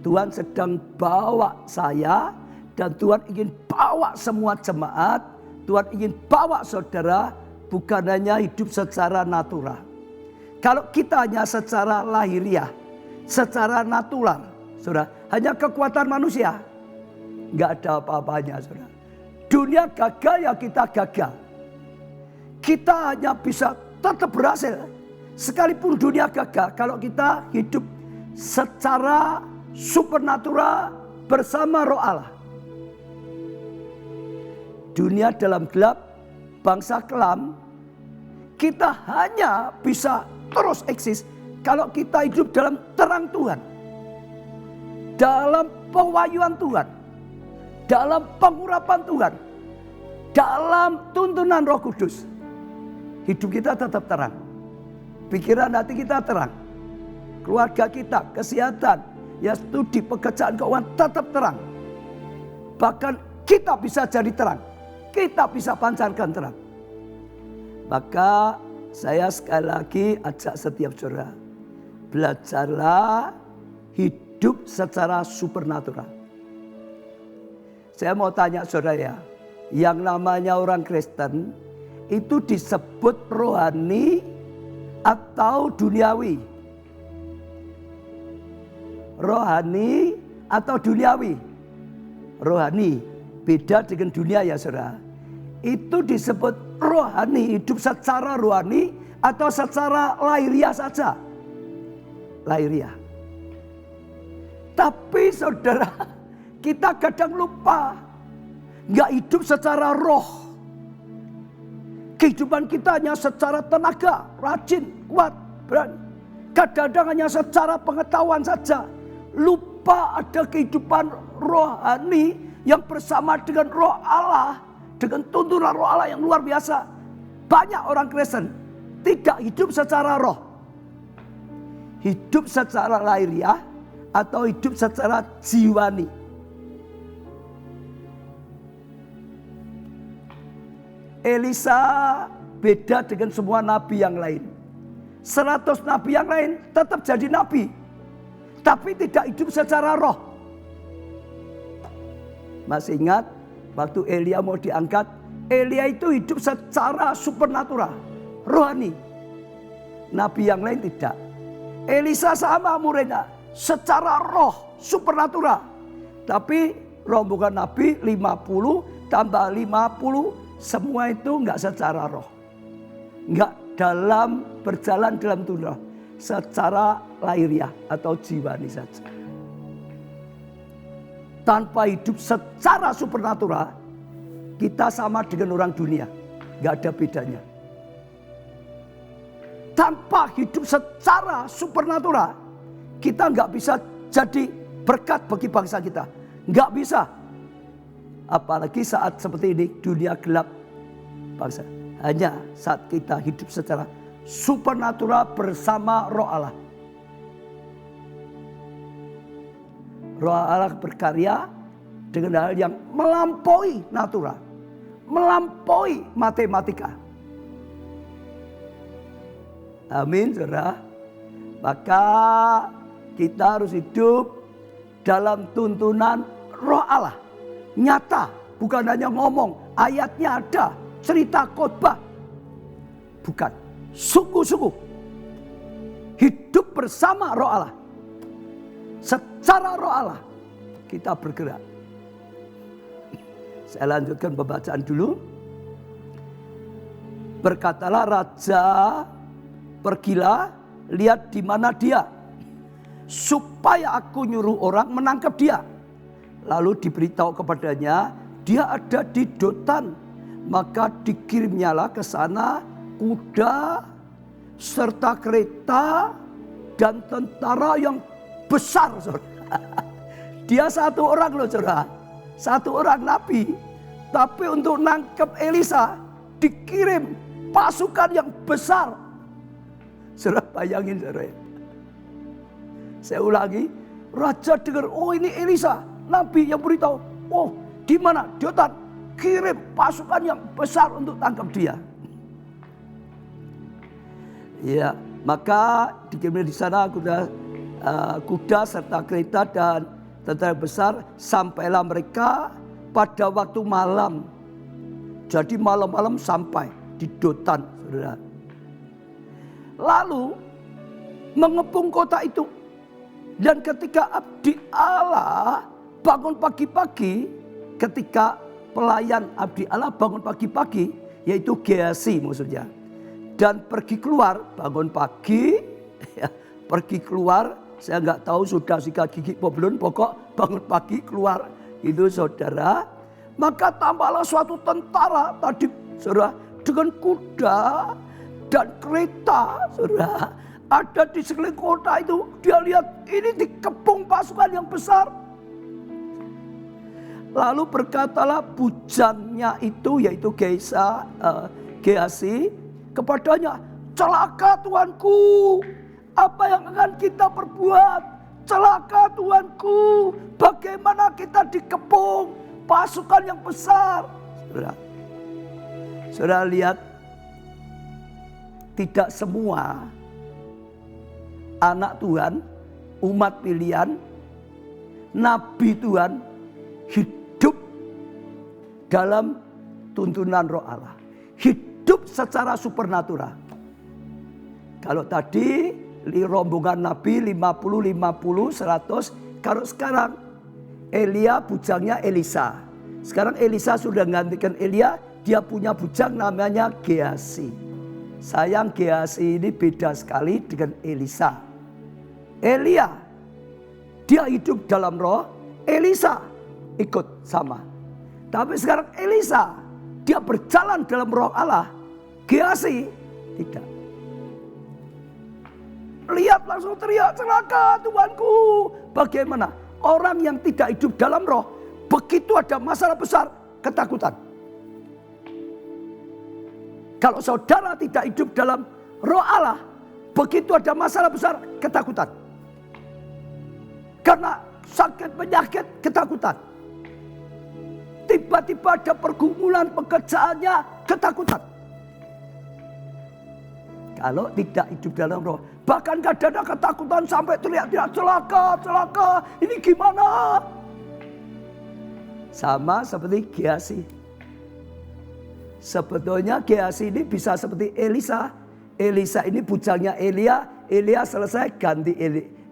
Tuhan sedang bawa saya dan Tuhan ingin bawa semua jemaat. Tuhan ingin bawa saudara bukan hanya hidup secara natural. Kalau kita hanya secara lahiriah, secara natural, saudara, hanya kekuatan manusia, nggak ada apa-apanya, saudara. Dunia gagal ya kita gagal. Kita hanya bisa tetap berhasil. Sekalipun dunia gagal, kalau kita hidup secara supernatural bersama Roh Allah. Dunia dalam gelap, bangsa kelam, kita hanya bisa terus eksis kalau kita hidup dalam terang Tuhan, dalam pewahyuan Tuhan, dalam pengurapan Tuhan, dalam tuntunan Roh Kudus. Hidup kita tetap terang, pikiran hati kita terang, keluarga kita, kesehatan, ya studi, pekerjaan, keuangan tetap terang. bahkan kita bisa jadi terang. Kita bisa pancarkan terang. Maka saya sekali lagi ajak setiap saudara, belajarlah hidup secara supernatural. Saya mau tanya saudara ya, yang namanya orang Kristen itu disebut rohani atau duniawi? Rohani atau duniawi? Rohani, beda dengan dunia ya saudara. Itu disebut rohani, hidup secara rohani atau secara lahiriah saja? Lahiriah. Tapi saudara, kita kadang lupa, nggak hidup secara roh. Kehidupan kita hanya secara tenaga, rajin, kuat, berani. Kadang-kadang hanya secara pengetahuan saja. Lupa ada kehidupan rohani yang bersama dengan roh Allah, dengan tuntunan roh Allah yang luar biasa. Banyak orang Kristen tidak hidup secara roh. Hidup secara lahiriah atau hidup secara jiwani. Elisa beda dengan semua nabi yang lain. 100 nabi yang lain tetap jadi nabi, tapi tidak hidup secara roh. Masih ingat waktu Elia mau diangkat, Elia itu hidup secara supernatural, rohani. Nabi yang lain tidak. Elisa sama muridnya, secara roh, supernatural. Tapi rombongan nabi 50 tambah 50, semua itu enggak secara roh. Enggak dalam berjalan dalam tuntunan, secara lahiriah atau jiwani saja. Tanpa hidup secara supernatural, kita sama dengan orang dunia. Enggak ada bedanya. Tanpa hidup secara supernatural, kita enggak bisa jadi berkat bagi bangsa kita. Enggak bisa. Apalagi saat seperti ini, dunia gelap bangsa. Hanya saat kita hidup secara supernatural bersama roh Allah. Roh Allah berkarya dengan hal yang melampaui natural. Melampaui matematika. Amin, saudara. Maka kita harus hidup dalam tuntunan roh Allah. Nyata, bukan hanya ngomong, ayatnya ada, cerita khotbah. Bukan, sungguh-sungguh hidup bersama roh Allah. Secara roh Allah kita bergerak. Saya lanjutkan pembacaan dulu. Berkatalah raja, pergilah, lihat di mana dia, supaya aku nyuruh orang menangkap dia. Lalu diberitahu kepadanya, dia ada di Dotan. Maka dikirimnyalah ke sana kuda serta kereta dan tentara yang besar. Dia satu orang loh saudara, satu orang nabi. Tapi untuk nangkep Elisa dikirim pasukan yang besar. Saudara bayangin saudara. Saya ulangi, raja dengar, oh ini Elisa, nabi yang beritahu. Oh di mana? Dotan. Kirim pasukan yang besar untuk tangkap dia. Ya, maka dikirim di sana kuda serta kereta dan tentara besar. Sampailah mereka pada waktu malam. Jadi malam-malam sampai di Dotan, saudara. Lalu mengepung kota itu. Dan ketika abdi Allah bangun pagi-pagi, ketika pelayan abdi Allah bangun pagi-pagi, yaitu Gehazi maksudnya. Dan pergi keluar, bangun pagi, ya, pergi keluar, saya nggak tahu sudah sikat gigi belum, pokok bangun pagi keluar, itu saudara. Maka tambahlah suatu tentara tadi, saudara, dengan kuda dan kereta, saudara. Ada di sekeliling kota itu, dia lihat ini dikepung pasukan yang besar. Lalu berkatalah bujangnya itu, yaitu Gehazi, kepadanya, celaka Tuanku, apa yang akan kita perbuat? Celaka Tuanku, bagaimana kita dikepung pasukan yang besar. Saudara lihat, tidak semua anak Tuhan, umat pilihan, nabi Tuhan hidup dalam tuntunan Roh Allah. Hidup secara supernatural. Kalau tadi rombongan nabi 50, 100. Kalau sekarang Elia bujangnya Elisa. Sekarang Elisa sudah menggantikan Elia. Dia punya bujang namanya Gehazi. Sayang Gehazi ini beda sekali dengan Elisa. Elia, dia hidup dalam roh. Elisa ikut sama. Tapi sekarang Elisa, dia berjalan dalam roh Allah. Gehazi tidak. Lihat langsung teriak, celaka Tuanku. Bagaimana? Orang yang tidak hidup dalam roh, begitu ada masalah besar, ketakutan. Kalau saudara tidak hidup dalam roh Allah, begitu ada masalah besar, ketakutan. Karena sakit penyakit, ketakutan. Tiba-tiba ada pergumulan pekerjaannya, ketakutan. Kalau tidak hidup dalam roh, bahkan kadang ada ketakutan sampai teriak-teriak, celaka, celaka, ini gimana? Sama seperti Gehazi. Sebetulnya Gehazi ini bisa seperti Elisa. Elisa ini bujangnya Elia. Elia selesai ganti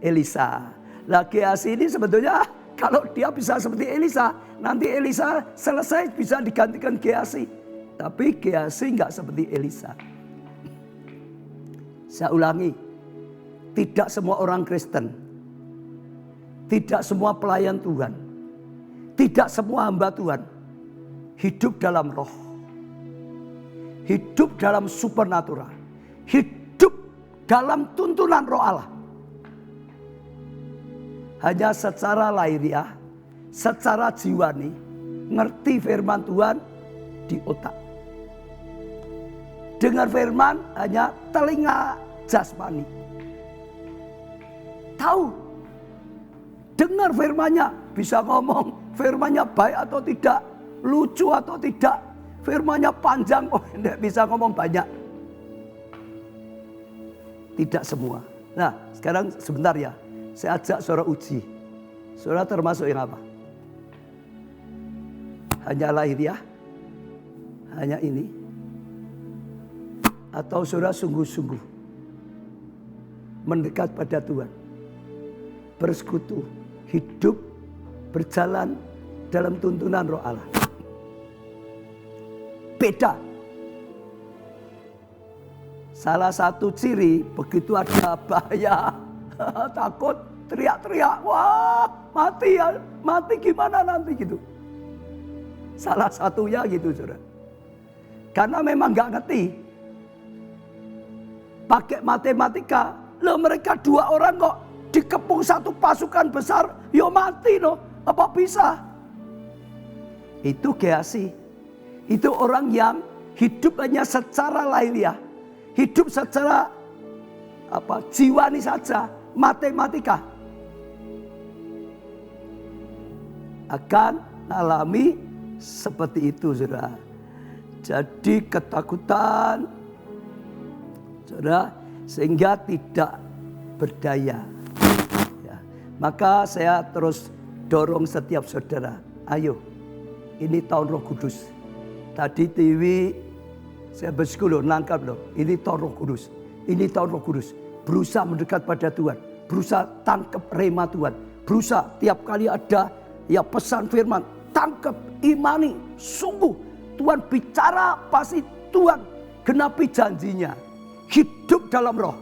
Elisa. Lah Gehazi ini sebetulnya kalau dia bisa seperti Elisa, nanti Elisa selesai bisa digantikan Gehazi. Tapi Gehazi enggak seperti Elisa. Saya ulangi, tidak semua orang Kristen, tidak semua pelayan Tuhan, tidak semua hamba Tuhan hidup dalam roh, hidup dalam supernatural, hidup dalam tuntunan roh Allah. Hanya secara lahiriah, secara jiwani, ngerti firman Tuhan di otak. Dengar firman hanya telinga jasmani. Tahu. Dengar firmannya. Bisa ngomong firmannya baik atau tidak. Lucu atau tidak. Firmannya panjang. Oh tidak bisa ngomong banyak. Tidak semua. Nah sekarang sebentar ya. Saya ajak saudara uji. Saudara termasuk yang apa? Hanya lahiriah. Hanya ini. Atau saudara sungguh-sungguh mendekat pada Tuhan, bersekutu, hidup, berjalan dalam tuntunan roh Allah. Beda. Salah satu ciri begitu ada bahaya, takut, teriak-teriak, wah mati ya, mati gimana nanti gitu. Salah satunya gitu saudara. Karena memang gak ngerti. Pakai matematika, loh mereka 2 orang kok dikepung satu pasukan besar, yo mati loh, apa bisa? Itu Gehazi, itu orang yang hidup hanya secara lahiriah, hidup secara jiwani saja, matematika. Akan alami seperti itu saudara. Jadi ketakutan, saudara, sehingga tidak berdaya. Ya. Maka saya terus dorong setiap saudara. Ayo, ini tahun Roh Kudus. Tadi TV saya bersekolah nangkap loh. Ini tahun Roh Kudus. Ini tahun Roh Kudus. Berusaha mendekat pada Tuhan. Berusaha tangkap rema Tuhan. Berusaha tiap kali ada ya pesan firman. Tangkap, imani. Sungguh Tuhan bicara pasti Tuhan genapi janjinya. Hidup dalam roh.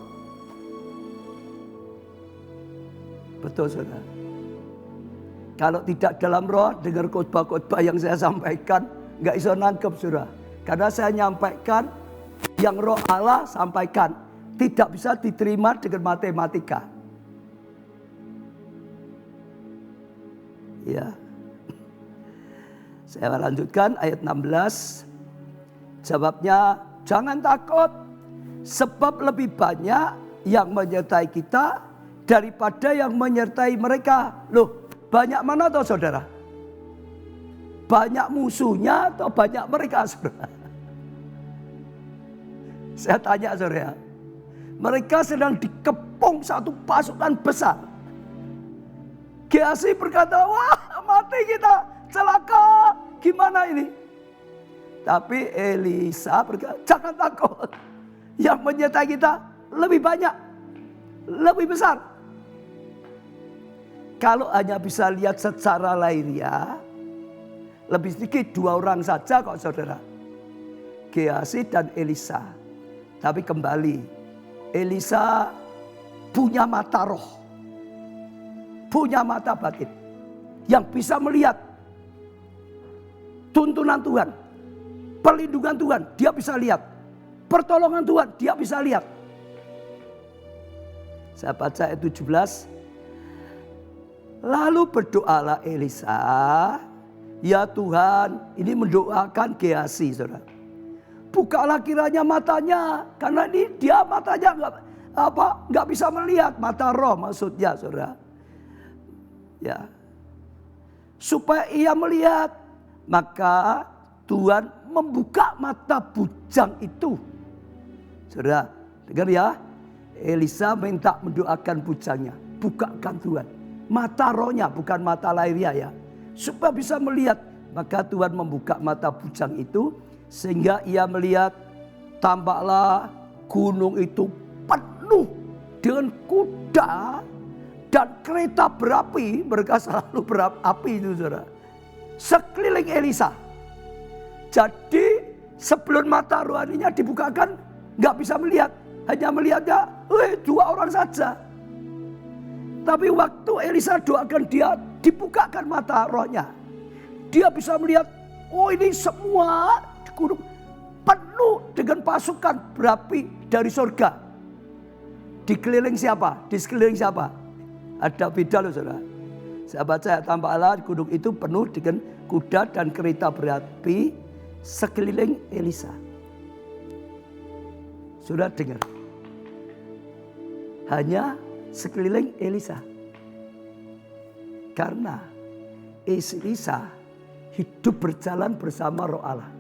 Betul saudara. Kalau tidak dalam roh, dengar khotbah-khotbah yang saya sampaikan, nggak bisa nangkep saudara. Karena saya nyampaikan yang roh Allah sampaikan. Tidak bisa diterima dengan matematika. Ya. Saya lanjutkan ayat 16. Jawabnya, jangan takut. Sebab lebih banyak yang menyertai kita daripada yang menyertai mereka. Loh, banyak mana toh saudara? Banyak musuhnya atau banyak mereka, saudara? Saya tanya, saudara. Mereka sedang dikepung satu pasukan besar. Gehazi berkata, wah mati kita, celaka, gimana ini? Tapi Elisa berkata, jangan takut. Yang menyertai kita lebih banyak, lebih besar. Kalau hanya bisa lihat secara lahiriah, lebih sedikit 2 orang saja kok, saudara. Gehazi dan Elisa. Tapi kembali, Elisa punya mata roh, punya mata batin, yang bisa melihat tuntunan Tuhan, perlindungan Tuhan, dia bisa lihat. Pertolongan Tuhan, dia bisa lihat. Saya baca ayat 17. Lalu berdoalah Elisa, ya Tuhan, ini mendoakan Gehazi, saudara. Bukalah kiranya matanya, karena ini dia matanya nggak bisa melihat, mata roh maksudnya, saudara. Ya, supaya ia melihat, maka Tuhan membuka mata bujang itu. Saudara, dengar ya, Elisa minta mendoakan bujangnya, bukakan Tuhan mata rohnya, bukan mata lahiriah ya, supaya bisa melihat. Maka Tuhan membuka mata bujang itu, sehingga ia melihat, tampaklah gunung itu penuh dengan kuda dan kereta berapi. Mereka selalu berapi itu, saudara, sekeliling Elisa. Jadi sebelum mata rohaninya dibukakan, nggak bisa melihat, hanya melihatnya 2 orang saja. Tapi waktu Elisa doakan dia, dibukakan mata rohnya. Dia bisa melihat, oh ini semua gunung penuh dengan pasukan berapi dari surga. Dikeliling siapa? Di sekeliling siapa? Ada beda loh, saudara. Saya baca, tampaklah gunung itu penuh dengan kuda dan kereta berapi sekeliling Elisa. Sudah dengar? Hanya sekeliling Elisa. Karena Elisa hidup berjalan bersama Roh Allah.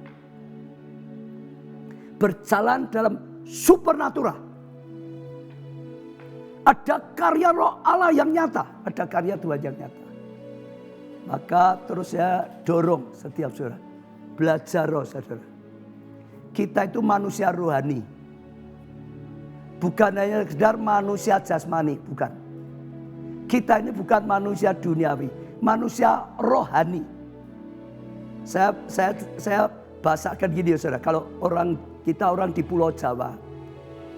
Berjalan dalam supernatural. Ada karya Roh Allah yang nyata, ada karya Tuhan yang nyata. Maka terus saya dorong setiap saudara, belajar roh, saudara. Kita itu manusia rohani. Bukan hanya sekedar manusia jasmani, bukan. Kita ini bukan manusia duniawi, manusia rohani. Saya bahasakan gini ya, saudara. Kalau kita orang di Pulau Jawa,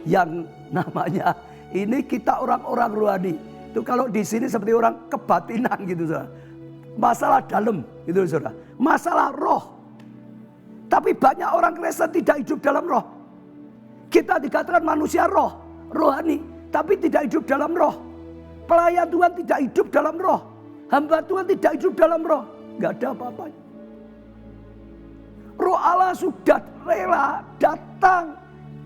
yang namanya ini kita orang-orang rohani. Itu kalau di sini seperti orang kebatinan gitu, saudara. Masalah dalam gitu, saudara. Masalah roh. Tapi banyak orang Kristen tidak hidup dalam roh. Kita dikatakan manusia roh, rohani, tapi tidak hidup dalam roh. Pelayan Tuhan tidak hidup dalam roh. Hamba Tuhan tidak hidup dalam roh. Gak ada apa-apanya. Roh Allah sudah rela datang,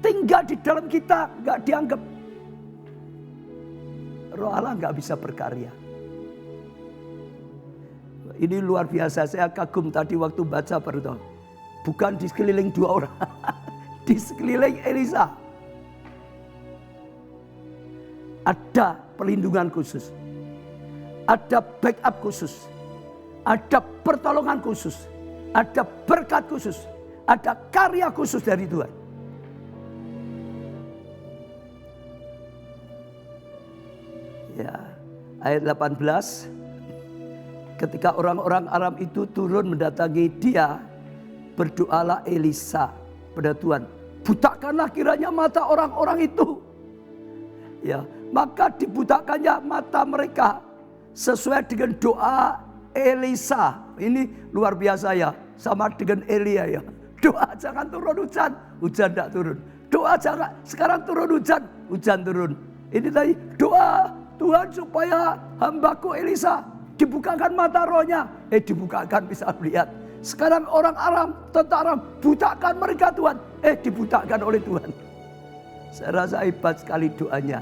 tinggal di dalam kita, gak dianggap. Roh Allah gak bisa berkarya. Ini luar biasa, saya kagum tadi waktu baca baru tahu. Bukan di sekeliling 2 orang. Di sekeliling Elisa ada perlindungan khusus, ada backup khusus, ada pertolongan khusus, ada berkat khusus, ada karya khusus dari Tuhan. Ya, ayat 18, ketika orang-orang Aram itu turun mendatangi dia, berdoalah Elisa pada Tuhan, butakanlah kiranya mata orang-orang itu. Ya, maka dibutakannya mata mereka sesuai dengan doa Elisa. Ini luar biasa ya, sama dengan Elia ya. Doa jangan turun hujan, hujan tidak turun. Doa jangan sekarang turun hujan, hujan turun. Ini tadi doa Tuhan supaya hambaku Elisa dibukakan mata rohnya. Dibukakan bisa melihat. Sekarang orang Aram, tentara Aram, butakan mereka Tuhan. Dibutakan oleh Tuhan. Saya rasa hebat sekali doanya.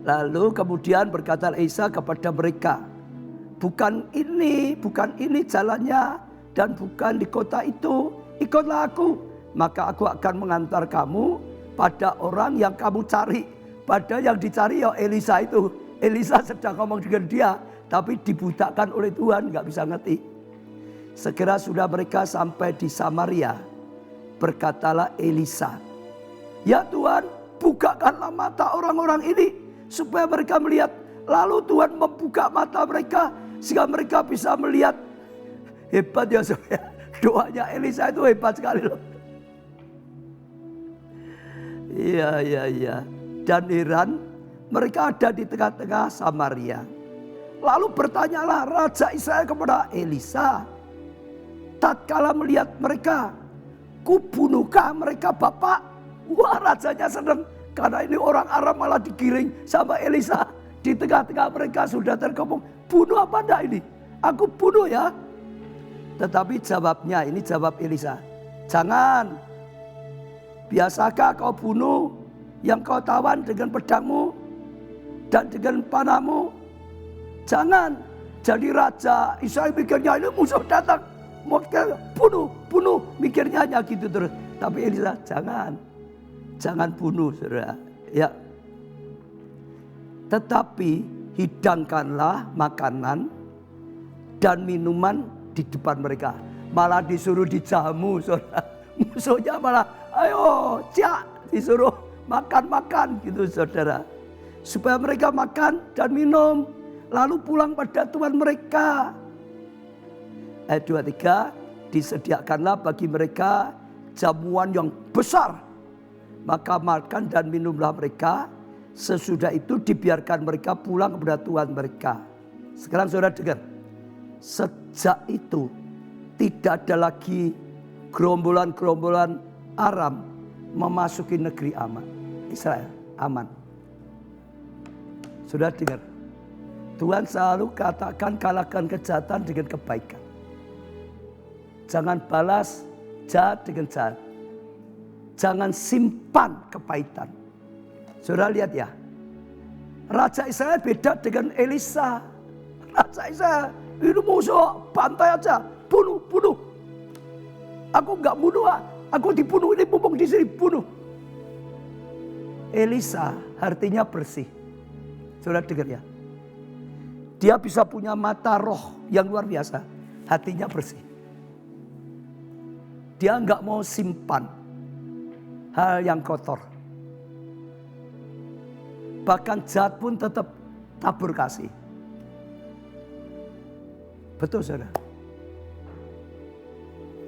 Lalu kemudian berkata Elisa kepada mereka, bukan ini jalannya, dan bukan di kota itu, ikutlah aku. Maka aku akan mengantar kamu pada orang yang kamu cari. Padahal yang dicari ya Elisa itu. Elisa sedang ngomong dengan dia, tapi dibutakan oleh Tuhan, gak bisa ngerti. Segera sudah mereka sampai di Samaria. Berkatalah Elisa, ya Tuhan, bukakanlah mata orang-orang ini supaya mereka melihat. Lalu Tuhan membuka mata mereka sehingga mereka bisa melihat. Hebat ya saudara. Doanya Elisa itu hebat sekali loh. Iya. Dan heran, mereka ada di tengah-tengah Samaria. Lalu bertanyalah Raja Israel kepada Elisa, tatkala melihat mereka, kubunuhkah mereka Bapak? Wah, rajanya senang karena ini orang Aram malah digiring sama Elisa. Di tengah-tengah mereka sudah terkepung. Bunuh apa enggak ini? Aku bunuh ya. Tetapi jawabnya, ini jawab Elisa, jangan. Biasakah kau bunuh yang kau tawan dengan pedangmu dan dengan panahmu? Jangan. Jadi Raja Israel mikirnya ini musuh datang, mau bunuh, mikirnya hanya gitu terus. Tapi Elisa, jangan bunuh, saudara. Ya. Tetapi hidangkanlah makanan dan minuman di depan mereka. Malah disuruh dijamu, saudara. Musuhnya malah, ayo, disuruh makan gitu, saudara. Supaya mereka makan dan minum, lalu pulang pada tuan mereka. Ayat 23, disediakanlah bagi mereka jamuan yang besar. Maka makan dan minumlah mereka. Sesudah itu dibiarkan mereka pulang kepada tuan mereka. Sekarang saudara dengar. Sejak itu tidak ada lagi gerombolan-gerombolan Aram memasuki negeri aman. Israel aman. Saudara dengar. Tuhan selalu katakan kalahkan kejahatan dengan kebaikan. Jangan balas jahat dengan jahat. Jangan simpan kepahitan. Saudara lihat ya. Raja Israel beda dengan Elisa. Raja Israel, ini musuh, bantai aja, bunuh. Aku enggak bunuh, aku dibunuh, ini mumpung di sini, bunuh. Elisa artinya bersih. Saudara dengar ya. Dia bisa punya mata roh yang luar biasa. Hatinya bersih. Dia enggak mau simpan hal yang kotor. Bahkan jahat pun tetap tabur kasih. Betul saudara.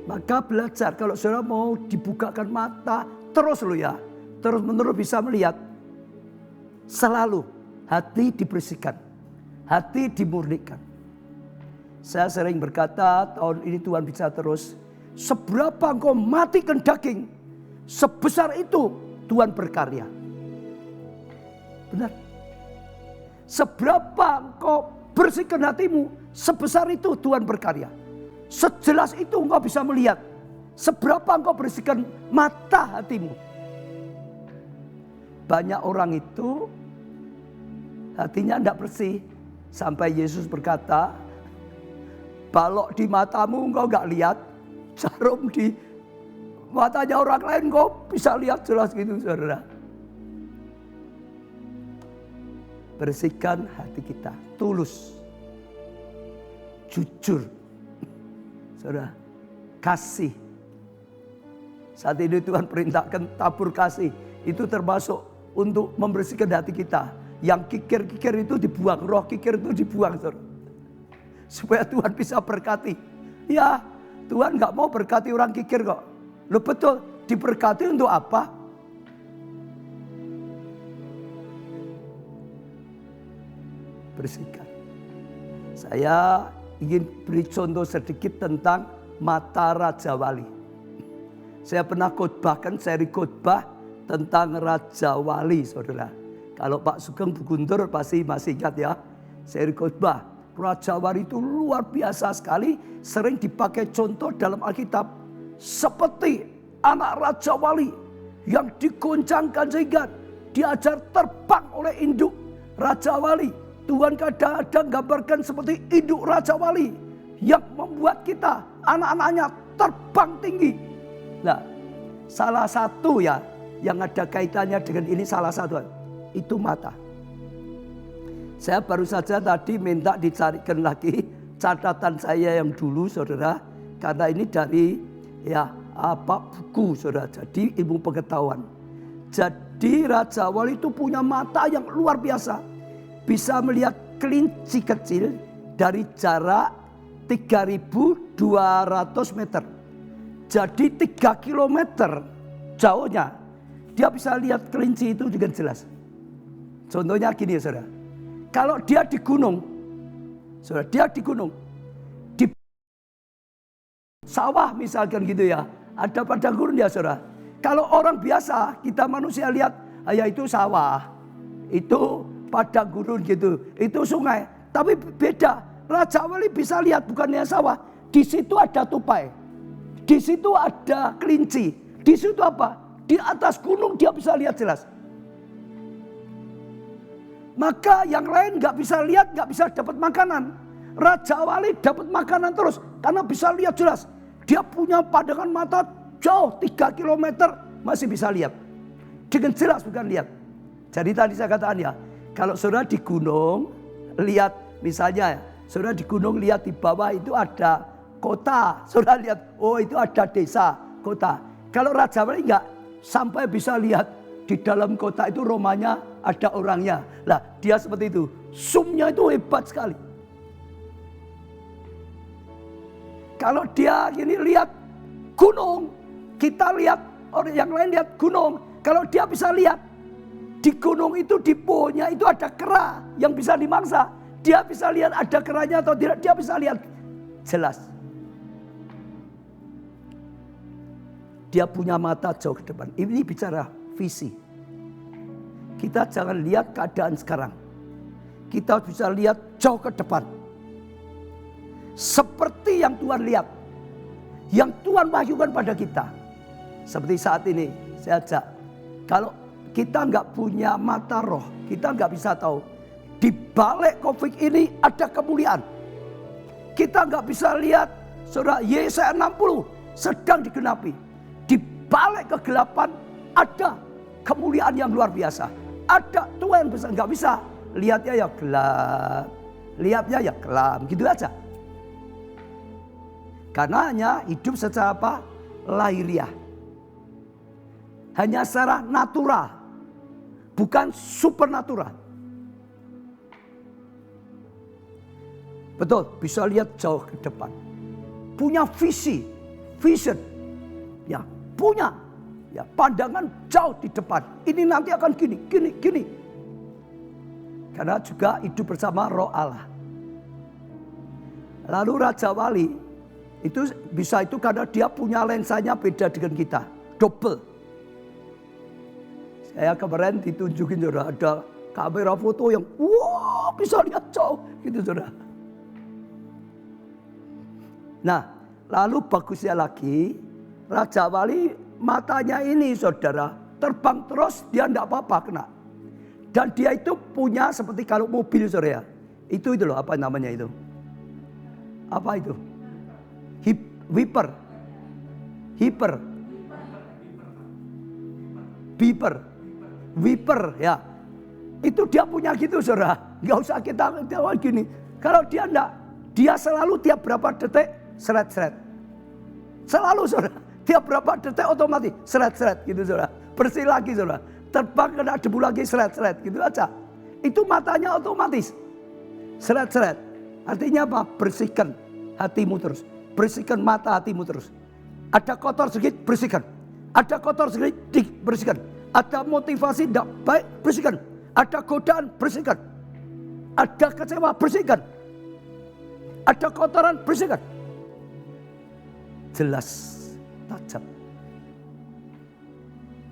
Maka belajar kalau saudara mau dibukakan mata terus lo ya. Terus menerus bisa melihat. Selalu hati dibersihkan. Hati dimurnikan. Saya sering berkata tahun ini Tuhan bisa terus. Seberapa engkau matikan daging. Sebesar itu Tuhan berkarya. Benar. Seberapa engkau bersihkan hatimu, sebesar itu Tuhan berkarya. Sejelas itu engkau bisa melihat. Seberapa engkau bersihkan mata hatimu. Banyak orang itu hatinya tidak bersih. Sampai Yesus berkata, balok di matamu engkau enggak lihat. Jarum di matanya orang lain engkau bisa lihat jelas gitu, saudara. Bersihkan hati kita, tulus, jujur, saudara, kasih. Saat ini Tuhan perintahkan tabur kasih, itu termasuk untuk membersihkan hati kita. Yang kikir-kikir itu dibuang, roh kikir itu dibuang, saudara. Supaya Tuhan bisa berkati. Ya, Tuhan gak mau berkati orang kikir kok. Loh betul, diberkati untuk apa? Bersihkan. Saya ingin beri contoh sedikit tentang mata Raja Wali. Saya pernah khotbahkan seri khotbah tentang Raja Wali, saudara. Kalau Pak Sugeng Buguntur pasti masih ingat ya. Seri khotbah Raja Wali itu luar biasa sekali, sering dipakai contoh dalam Alkitab. Seperti anak Raja Wali yang digoncangkan sehingga diajar terbang oleh induk Raja Wali. Tuhan kadang-kadang gambarkan seperti induk Raja Wali yang membuat kita, anak-anaknya terbang tinggi. Nah, salah satu ya yang ada kaitannya dengan ini, salah satu itu mata. Saya baru saja tadi minta dicarikan lagi catatan saya yang dulu, saudara, karena ini dari buku, saudara. Jadi ilmu pengetahuan. Jadi Raja Wali itu punya mata yang luar biasa, bisa melihat kelinci kecil dari jarak 3.200 meter. Jadi 3 kilometer jauhnya dia bisa lihat kelinci itu dengan jelas. Contohnya gini ya, saudara. Kalau dia di gunung, saudara, dia di gunung, di sawah misalkan gitu ya, ada padang gurun ya, saudara. Kalau orang biasa, kita manusia lihat, ya itu sawah, itu padang gurun gitu, itu sungai. Tapi beda, Raja Wali bisa lihat bukannya sawah, di situ ada tupai, di situ ada kelinci, di situ apa? Di atas gunung dia bisa lihat jelas. Maka yang lain gak bisa lihat, gak bisa dapat makanan. Raja Wali dapat makanan terus karena bisa lihat jelas. Dia punya pandangan mata jauh 3 kilometer masih bisa lihat. Dengan jelas, bukan lihat. Jadi tadi saya katakan ya, kalau saudara di gunung lihat, misalnya saudara di gunung lihat di bawah itu ada kota. Saudara lihat, oh itu ada desa, kota. Kalau Raja Wali enggak, sampai bisa lihat di dalam kota itu rumahnya ada orangnya. Lah, dia seperti itu. Zoomnya itu hebat sekali. Kalau dia gini lihat gunung, kita lihat orang yang lain lihat gunung. Kalau dia bisa lihat di gunung itu, di pohonnya itu ada kera yang bisa dimangsa. Dia bisa lihat ada keranya atau tidak, dia bisa lihat jelas. Dia punya mata jauh ke depan. Ini bicara visi. Kita jangan lihat keadaan sekarang. Kita bisa lihat jauh ke depan. Seperti yang Tuhan lihat. Yang Tuhan wahyukan pada kita. Seperti saat ini saya ajak. Kalau kita nggak punya mata roh, kita nggak bisa tahu. Di balik konflik ini ada kemuliaan. Kita nggak bisa lihat, saudara, Yesaya 60 sedang digenapi. Di balik kegelapan ada kemuliaan yang luar biasa. Ada Tuhan besar, nggak bisa lihatnya ya gelap, lihatnya ya kelam, gitu aja. Karena hanya hidup secara apa? Lahiriah. Hanya secara natural, bukan supernatural. Betul, bisa lihat jauh ke depan. Punya visi, vision, ya punya. Ya, pandangan jauh di depan. Ini nanti akan gini, gini, gini. Karena juga hidup bersama Roh Allah. Lalu Raja Wali itu bisa itu karena dia punya lensanya beda dengan kita, double. Saya kemarin ditunjukin, saudara, ada kamera foto yang bisa lihat jauh, gitu, saudara. Nah, lalu bagusnya lagi, Raja Wali matanya ini, saudara, terbang terus, dia enggak apa-apa kena. Dan dia itu punya seperti kalau mobil, saudara. Itu loh, apa namanya itu? Apa itu? Wiper. Wiper, ya. Itu dia punya gitu, saudara. Enggak usah kita gini. Kalau dia enggak, dia selalu tiap berapa detik seret-seret. Selalu, saudara. Tiap berapa detik otomatis seret-seret gitu, saudara. Bersih lagi, saudara. Terbang kena debu lagi seret-seret gitu aja. Itu matanya otomatis seret-seret. Artinya apa? Bersihkan hatimu terus. Bersihkan mata hatimu terus. Ada kotor sedikit, bersihkan. Ada kotor sedikit, bersihkan. Ada motivasi tidak baik, bersihkan. Ada godaan, bersihkan. Ada kecewa, bersihkan. Ada kotoran, bersihkan. Jelas. Tajam.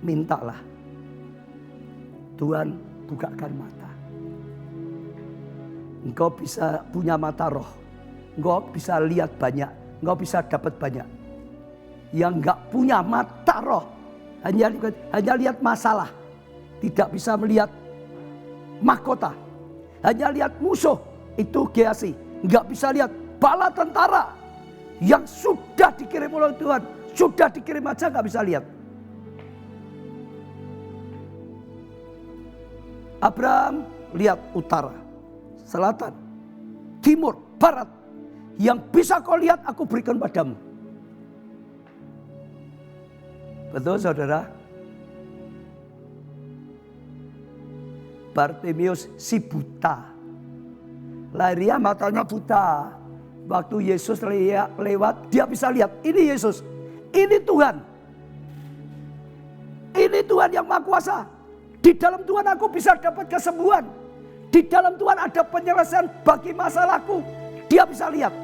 Mintalah Tuhan bukakan mata. Engkau bisa punya mata roh. Engkau bisa lihat banyak. Engkau bisa dapat banyak. Yang enggak punya mata roh, hanya lihat masalah, tidak bisa melihat mahkota. hanya lihat musuh, itu Gehazi. Nggak bisa lihat bala tentara yang sudah dikirim oleh Tuhan. Sudah dikirim aja nggak bisa lihat. Abraham lihat utara, selatan, timur, barat. Yang bisa kau lihat aku berikan padamu. Betul saudara? Bartimeus si buta. Lahiriah matanya buta. Waktu Yesus lewat, dia bisa lihat. Ini Yesus, ini Tuhan. Ini Tuhan yang Maha Kuasa. Di dalam Tuhan aku bisa dapat kesembuhan. Di dalam Tuhan ada penyelesaian bagi masalahku. Dia bisa lihat.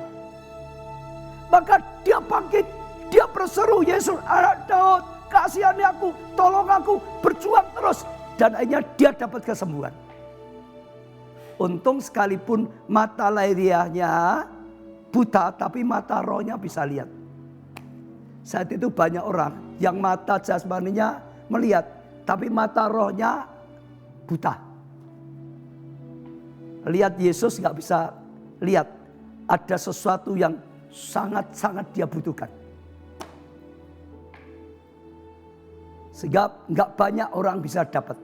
Maka dia bangkit. Dia berseru, Yesus anak Daud, kasihani aku, tolong aku, berjuang terus. Dan akhirnya dia dapat kesembuhan. Untung sekalipun mata lahiriahnya buta, tapi mata rohnya bisa lihat. Saat itu banyak orang yang mata jasmaninya melihat, tapi mata rohnya buta. Lihat Yesus gak bisa lihat. Ada sesuatu yang sangat-sangat dia butuhkan. Sehingga gak banyak orang bisa dapat.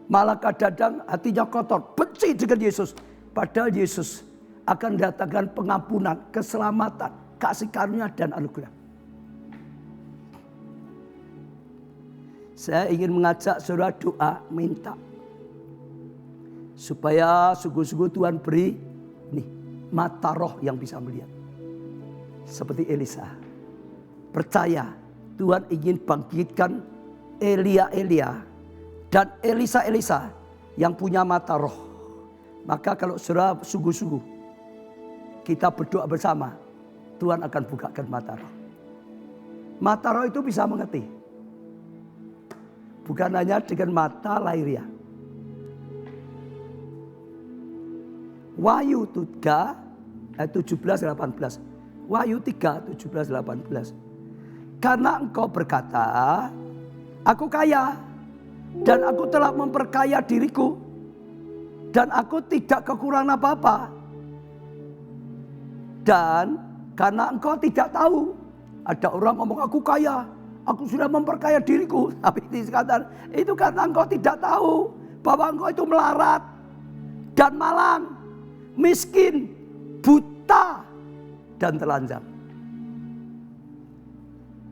Malah kadang-kadang hatinya kotor, benci dengan Yesus. Padahal Yesus akan datangkan pengampunan, keselamatan, kasih karunia dan anugerah. Saya ingin mengajak saudara doa, minta. Supaya sungguh-sungguh Tuhan beri mata roh yang bisa melihat. Seperti Elisa. Percaya Tuhan ingin bangkitkan Elia dan Elisa yang punya mata roh. Maka kalau saudara sungguh-sungguh kita berdoa bersama, Tuhan akan bukakan mata roh. Mata roh itu bisa mengerti. Bukan hanya dengan mata lahiriah. Wahyu 3 ayat 17-18. Wahyu 3 17-18. Karena engkau berkata, aku kaya dan aku telah memperkaya diriku dan aku tidak kekurangan apa-apa. Dan karena engkau tidak tahu, ada orang ngomong aku kaya, aku sudah memperkaya diriku. Tapi itu karena engkau tidak tahu bahwa engkau itu melarat dan malang, miskin, buta, dan telanjang.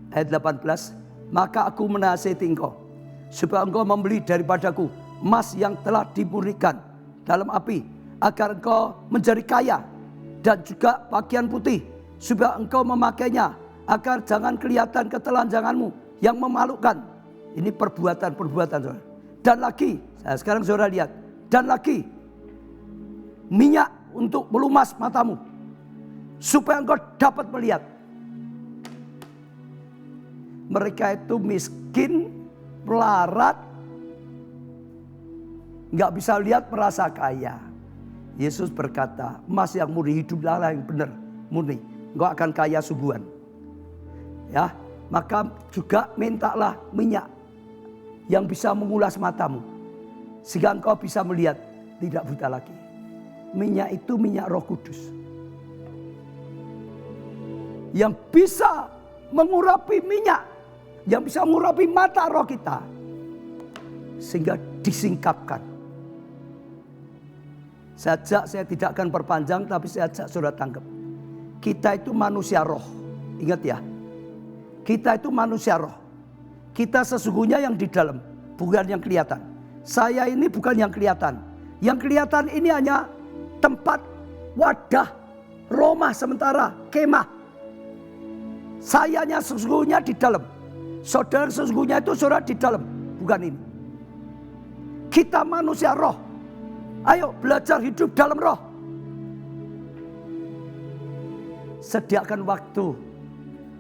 Ayat 18, maka aku menasihati engkau, supaya engkau membeli daripadaku emas yang telah dimurnikan dalam api, agar engkau menjadi kaya, dan juga pakaian putih, supaya engkau memakainya, agar jangan kelihatan ketelanjanganmu yang memalukan. Ini perbuatan-perbuatan saudara. Dan lagi, sekarang saudara lihat, dan lagi minyak untuk melumas matamu, supaya engkau dapat melihat. Mereka itu miskin, melarat, gak bisa lihat, merasa kaya. Yesus berkata, emas yang murni, hiduplah yang benar, murni. Engkau akan kaya sungguhan. Ya, maka juga mintalah minyak yang bisa mengulas matamu, sehingga engkau bisa melihat, tidak buta lagi. Minyak itu minyak Roh Kudus yang bisa mengurapi minyak, yang bisa mengurapi mata roh kita, sehingga disingkapkan. Saya tidak akan perpanjang, tapi saya ajak saudara tangkap. Kita itu manusia roh. Ingat ya, kita itu manusia roh. Kita sesungguhnya yang di dalam, bukan yang kelihatan. Saya ini bukan yang kelihatan. Yang kelihatan ini hanya tempat, wadah, rumah sementara, kemah. Sayanya sesungguhnya di dalam. Saudara sesungguhnya itu saudara di dalam, bukan ini. Kita manusia roh. Ayo belajar hidup dalam roh. Sediakan waktu.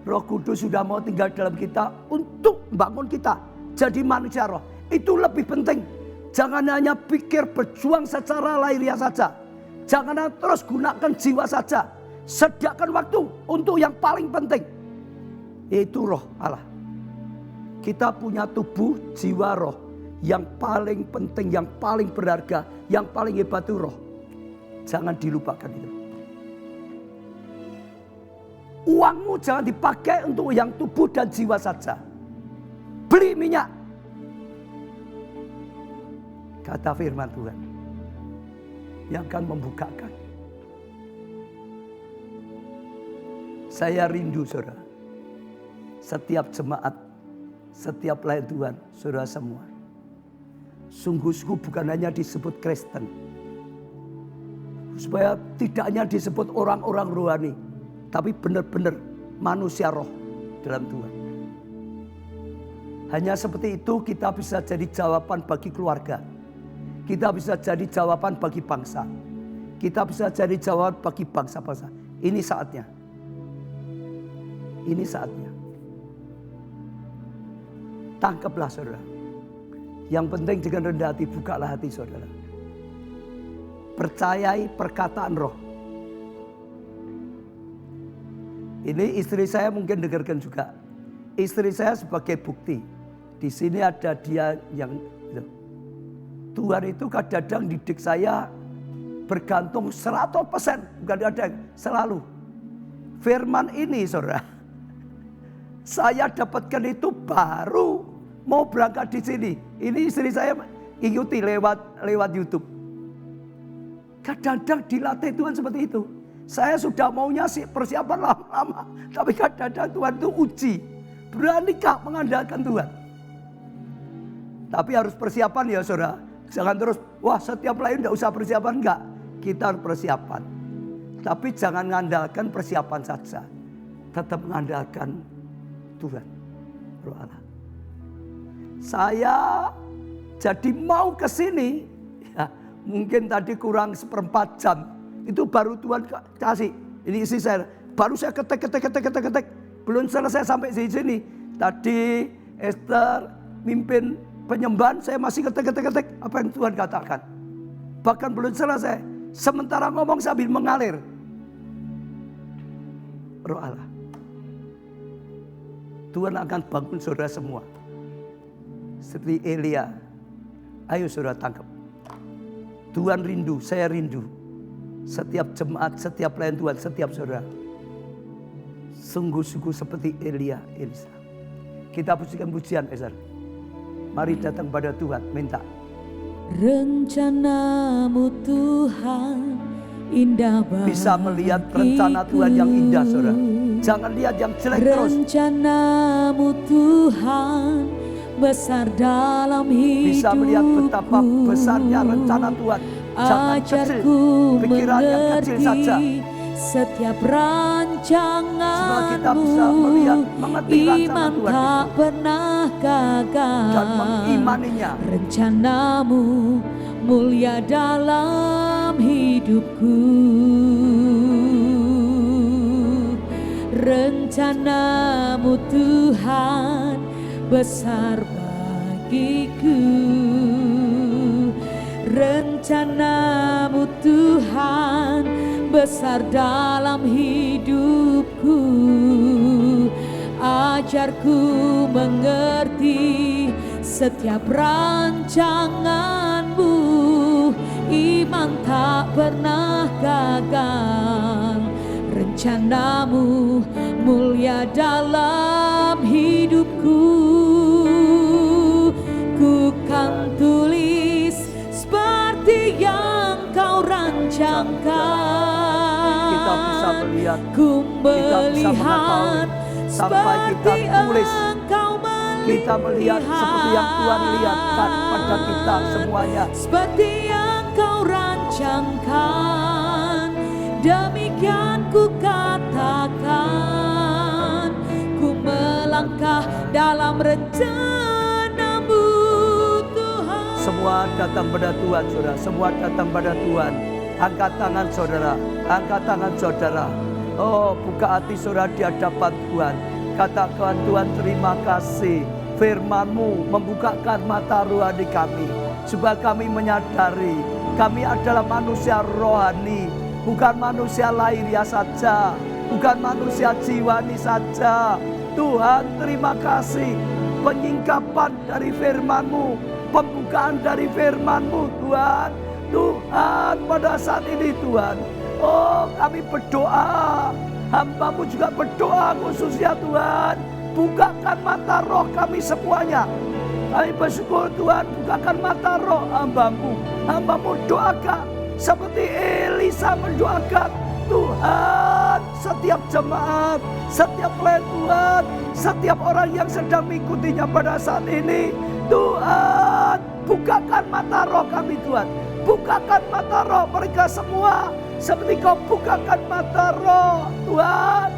Roh Kudus sudah mau tinggal dalam kita untuk membangun kita jadi manusia roh. Itu lebih penting. Jangan hanya pikir berjuang secara lahiriah saja. Jangan terus gunakan jiwa saja. Sediakan waktu untuk yang paling penting, yaitu roh Allah. Kita punya tubuh, jiwa, roh. Yang paling penting, yang paling berharga, yang paling hebat itu roh. Jangan dilupakan itu. Uangmu jangan dipakai untuk yang tubuh dan jiwa saja. Beli minyak. Kata firman Tuhan yang akan membukakan. Saya rindu saudara. Setiap jemaat, setiap pelayan Tuhan, saudara semua. Sungguh-sungguh bukan hanya disebut Kristen. Supaya tidak hanya disebut orang-orang rohani. Tapi benar-benar manusia roh dalam Tuhan. Hanya seperti itu kita bisa jadi jawaban bagi keluarga. Kita bisa jadi jawaban bagi bangsa. Kita bisa jadi jawaban bagi bangsa-bangsa. Ini saatnya. Ini saatnya. Tangkaplah saudara. Yang penting jangan rendah hati, bukalah hati saudara. Percayai perkataan roh. Ini istri saya mungkin dengarkan juga. Istri saya sebagai bukti. Di sini ada dia yang Tuhan itu kadang-kadang didik saya bergantung 100%, bukan ada selalu. Firman ini saudara, saya dapatkan itu baru mau berangkat di sini. Ini istri saya ikuti lewat YouTube. Kadang-kadang dilatih Tuhan seperti itu. Saya sudah maunya sih persiapan lama-lama. Tapi kadang-kadang Tuhan itu uji. Beranikah mengandalkan Tuhan? Tapi harus persiapan ya saudara. Jangan terus, wah setiap lain tidak usah persiapan. Enggak, kita harus persiapan. Tapi jangan mengandalkan persiapan saja. Tetap mengandalkan Tuhan. Roh Allah. Saya jadi mau ke sini. Ya, mungkin tadi kurang 1/4 jam. Itu baru Tuhan kasih. Ini isi saya. Baru saya ketek. Belum selesai sampai di sini. Tadi Esther mimpin penyembahan. Saya masih ketek. Apa yang Tuhan katakan. Bahkan belum selesai. Sementara ngomong sambil mengalir. Roh Allah. Tuhan akan bangun saudara semua. Seperti Elia. Ayo saudara tangkap. Tuhan rindu, saya rindu. Setiap jemaat, setiap pelayan Tuhan, setiap saudara. Sungguh-sungguh seperti Elia, Elisa. Kita pujikan pujian, Ezer. Mari datang pada Tuhan, minta. Rencanamu Tuhan indah bagiku. Bisa melihat rencana Tuhan yang indah, saudara. Jangan lihat yang jelek terus. Rencanamu Tuhan besar dalam hidupku. Bisa melihat betapa besarnya rencana Tuhan. Jangan kecil, pikiran yang kecil saja. Setiap rancanganmu, supaya kita bisa melihat, mengerti iman Tuhan tak pernah gagal. Dan mengimaninya. Rencanamu mulia dalam hidupku. Rencanamu Tuhan besar bagiku. Rencanamu Tuhan besar dalam hidupku. Ajarku mengerti setiap rancanganmu. Iman tak pernah gagal. Rencanamu mulia dalam hidupku. Ku kan tulis seperti yang kau rancangkan. Kita bisa melihat, ku kita bisa mengetahui sampai kita tulis. Kita melihat seperti yang Tuhan lihatkan pada kita semuanya. Seperti yang kau rancangkan, demikian ku katakan. Ku melangkah dalam rencanamu Tuhan. Semua datang pada Tuhan, saudara. Semua datang pada Tuhan. Angkat tangan saudara, angkat tangan saudara. Oh, buka hati saudara di hadapan Tuhan. Katakan, Tuhan terima kasih. Firman-Mu membukakan mata rohani kami. Supaya kami menyadari kami adalah manusia rohani. Bukan manusia lahiriah saja. Bukan manusia jiwani saja. Tuhan terima kasih. Penyingkapan dari firman-Mu. Pembukaan dari firman-Mu Tuhan. Tuh Tuhan pada saat ini Tuhan. Oh kami berdoa, hamba-Mu juga berdoa khususnya Tuhan. Bukakan mata roh kami semuanya. Kami bersyukur Tuhan, bukakan mata roh hamba-Mu. Hamba-Mu doakan seperti Elisa mendoakan. Tuhan, setiap jemaat, setiap pelayan Tuhan, setiap orang yang sedang mengikutinya pada saat ini, Tuhan, bukakan mata roh kami Tuhan. Bukakan mata roh mereka semua seperti Kau bukakan mata roh Tuhan.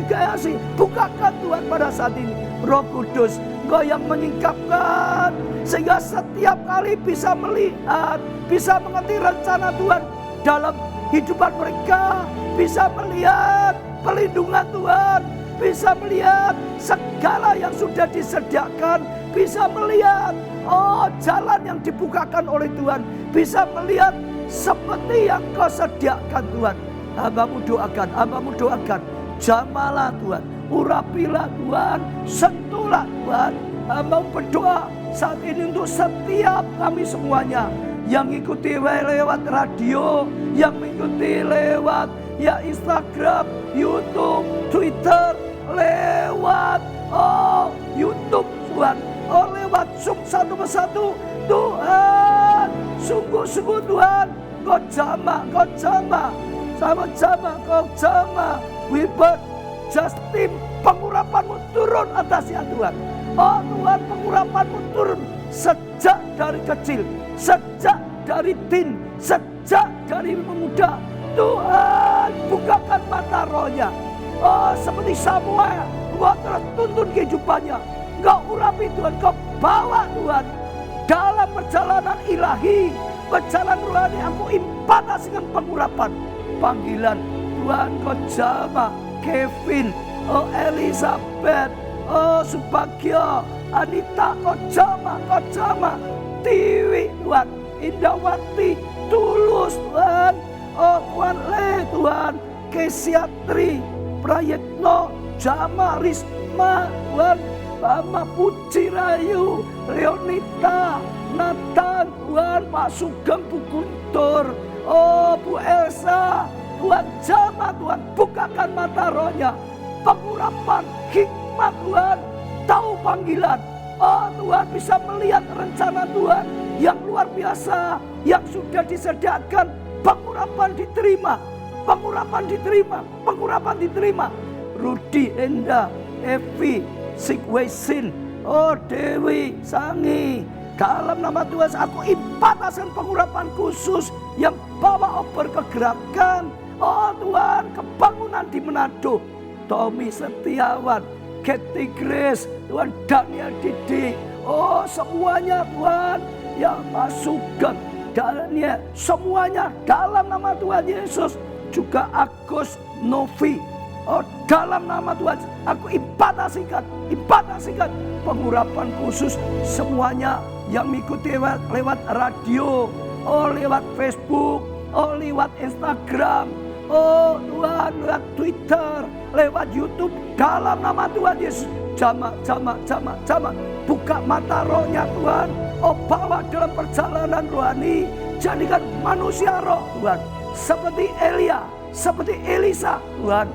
Kasih, bukakan Tuhan pada saat ini. Roh Kudus, Kau yang menyingkapkan sehingga setiap kali bisa melihat, bisa mengerti rencana Tuhan dalam hidupan mereka, bisa melihat perlindungan Tuhan, bisa melihat segala yang sudah disediakan, bisa melihat jalan yang dibukakan oleh Tuhan, bisa melihat seperti yang Kau sediakan Tuhan. Hamba-Mu doakan, jamalah Tuhan, urapilah Tuhan, sentuhlah Tuhan. Hamba-Mu berdoa saat ini untuk setiap kami semuanya yang mengikuti lewat radio, yang mengikuti lewat Instagram, YouTube, Twitter, lewat YouTube Tuhan, lewat Zoom satu persatu Tuhan. Sungguh-sungguh Tuhan, Kau jamah, Kau jamah. Wibet, Justin, pengurapan-Mu turun atasnya Tuhan. Oh Tuhan, pengurapan-Mu turun sejak dari kecil, sejak dari teen, sejak dari pemuda. Tuhan, bukakan mata rohnya. Oh seperti Samuel, Kau terus tuntun kehidupannya. Kau urapi Tuhan, Kau bawa Tuhan dalam perjalanan ilahi, perjalanan rohani. Aku impartasikan pengurapan, panggilan Tuhan. Kau jamah Kevin, Elizabeth, Subagio, Anita, Kau jamah Tiwi Tuhan, Indawati, Tulus Tuhan, Tuhan Tuhan, Kesiatri, Prayetno, Jama, Risma Tuhan, Mama Puji Rayu, Leonita, Nathan Tuhan, Pak Sugeng, Bu Guntur, Bu Elsa, Tuhan jamah Tuhan, bukakan mata rohnya, pengurapan, hikmat Tuhan, tahu panggilan. Oh Tuhan, bisa melihat rencana Tuhan yang luar biasa, yang sudah disediakan. Pengurapan diterima, pengurapan diterima, pengurapan diterima. Rudi, Enda, Evi, Sikwesin, Dewi, Sangi, dalam nama Tuhan aku impartasikan pengurapan khusus yang bawa berkegerakan. Oh Tuhan, kebangunan di Manado, Tommy Setiawan, Kathy Grace, Tuhan, Daniel Didi, semuanya Tuhan yang masukkan Daniel, semuanya dalam nama Tuhan Yesus. Juga Agus Novi, dalam nama Tuhan aku impartasikan pengurapan khusus semuanya yang mengikuti lewat radio, lewat Facebook, lewat Instagram, Tuhan, lewat Twitter, lewat YouTube, dalam nama Tuhan Yesus. Jamah, buka mata rohnya Tuhan. Bawa dalam perjalanan rohani, jadikan manusia roh Tuhan, seperti Elia, seperti Elisa Tuhan.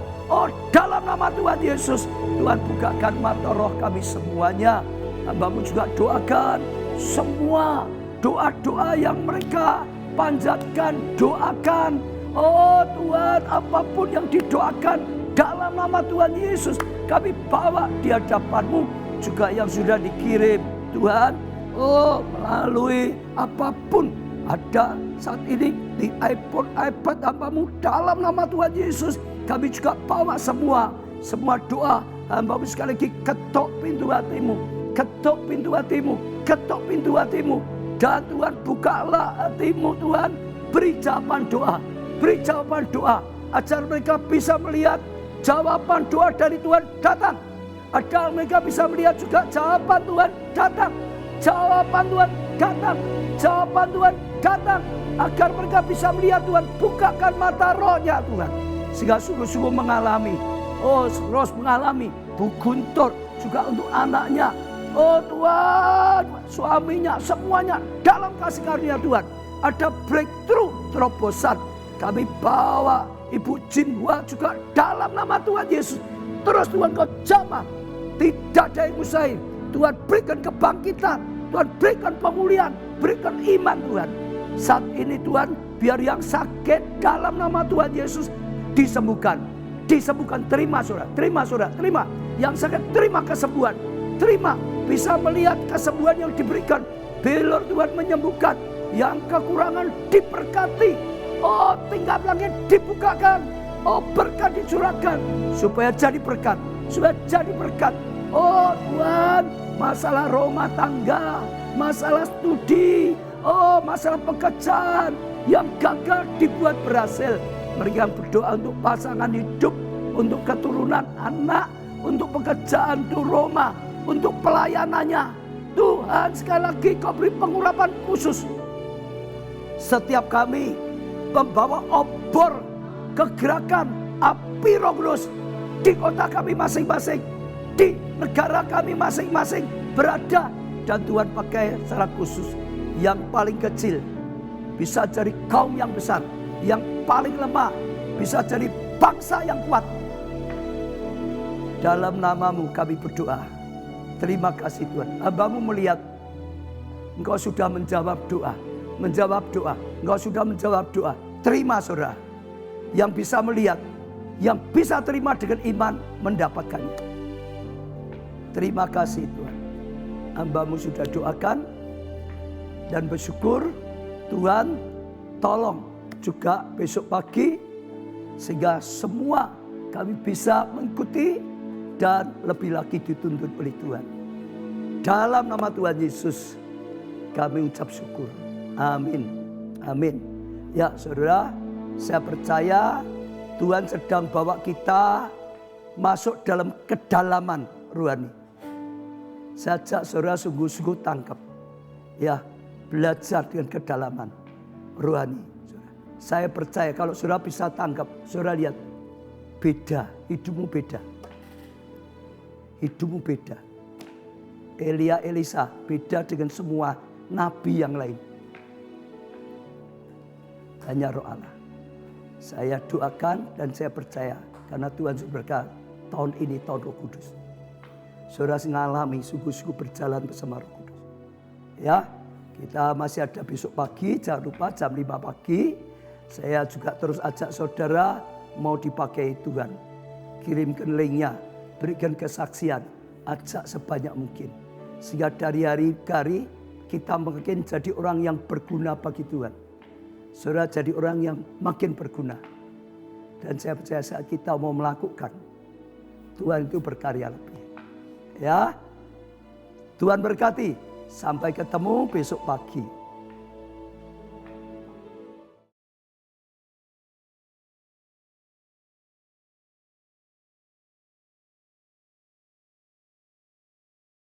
Dalam nama Tuhan Yesus, Tuhan bukakan mata roh kami semuanya. Hamba-Mu juga doakan semua doa-doa yang mereka panjatkan, doakan. Tuhan, apapun yang didoakan dalam nama Tuhan Yesus, kami bawa di hadapan-Mu. Juga yang sudah dikirim Tuhan, melalui apapun ada saat ini di iPhone, iPad hamba-Mu, dalam nama Tuhan Yesus, kami juga bawa semua doa hamba-Mu. Sekali lagi, ketok pintu hatimu, ketok pintu hatimu, ketok pintu hatimu. Dan Tuhan, bukalah hatimu Tuhan, beri jawaban doa, agar mereka bisa melihat jawaban doa dari Tuhan datang. Agar mereka bisa melihat juga jawaban Tuhan datang. Jawaban Tuhan datang, jawaban Tuhan datang. Agar mereka bisa melihat Tuhan, bukakan mata rohnya Tuhan. Sehingga sungguh-sungguh mengalami, terus mengalami, Bu Guntur juga untuk anaknya. Tuhan, suaminya, semuanya dalam kasih karunia Tuhan. ada breakthrough, terobosan. Kami bawa Ibu Jinwa juga dalam nama Tuhan Yesus. Terus Tuhan kau jamah, tidak ada yang mustahil. Tuhan berikan kebangkitan, Tuhan berikan pemulihan, berikan iman Tuhan. Saat ini Tuhan, biar yang sakit dalam nama Tuhan Yesus disembuhkan. Disembuhkan, terima saudara, terima saudara, terima. Yang sakit terima kesembuhan, terima. Bisa melihat kesembuhan yang diberikan. Bilur Tuhan menyembuhkan, yang kekurangan diberkati. Oh, tingkap langit dibukakan. Oh, berkat dicurahkan supaya jadi berkat, supaya jadi berkat. Oh Tuhan, masalah rumah tangga, masalah studi, oh masalah pekerjaan yang gagal dibuat berhasil. Mereka berdoa untuk pasangan hidup, untuk keturunan anak, untuk pekerjaan untuk rumah, untuk pelayanannya. Tuhan, sekali lagi kau beri pengurapan khusus. Setiap kami membawa obor kegerakan api Roh Kudus di kota kami masing-masing, di negara kami masing-masing berada. Dan Tuhan pakai secara khusus yang paling kecil bisa jadi kaum yang besar, yang paling lemah bisa jadi bangsa yang kuat. Dalam nama-Mu kami berdoa. Terima kasih Tuhan. Hamba-Mu melihat Engkau sudah menjawab doa. Menjawab doa. Engkau sudah menjawab doa. Terima saudara. Yang bisa melihat, yang bisa terima dengan iman mendapatkannya. Terima kasih Tuhan. Hamba-Mu sudah doakan dan bersyukur. Tuhan tolong juga besok pagi sehingga semua kami bisa mengikuti dan lebih lagi dituntun oleh Tuhan. Dalam nama Tuhan Yesus kami ucap syukur. Amin. Amin. Ya saudara, saya percaya Tuhan sedang bawa kita masuk dalam kedalaman rohani. Saya ajak saudara sungguh-sungguh tangkap. Ya, belajar dengan kedalaman rohani. Saya percaya kalau saudara bisa tangkap, saudara lihat beda, hidupmu beda. Hidupmu beda. Elia, Elisa beda dengan semua nabi yang lain. Hanya Roh Allah. Saya doakan dan saya percaya karena Tuhan sudah berkata tahun ini tahun Roh Kudus. Saudara mengalami sungguh-sungguh berjalan bersama Roh Kudus. Ya, kita masih ada besok pagi, jangan lupa jam 5 pagi. Saya juga terus ajak saudara mau dipakai Tuhan. Kirimkan linknya, berikan kesaksian, ajak sebanyak mungkin. Sehingga dari hari ke hari kita makin jadi orang yang berguna bagi Tuhan. Saudara jadi orang yang makin berguna. Dan saya percaya saat kita mau melakukan, Tuhan itu berkarya lebih. Ya, Tuhan berkati. Sampai ketemu besok pagi.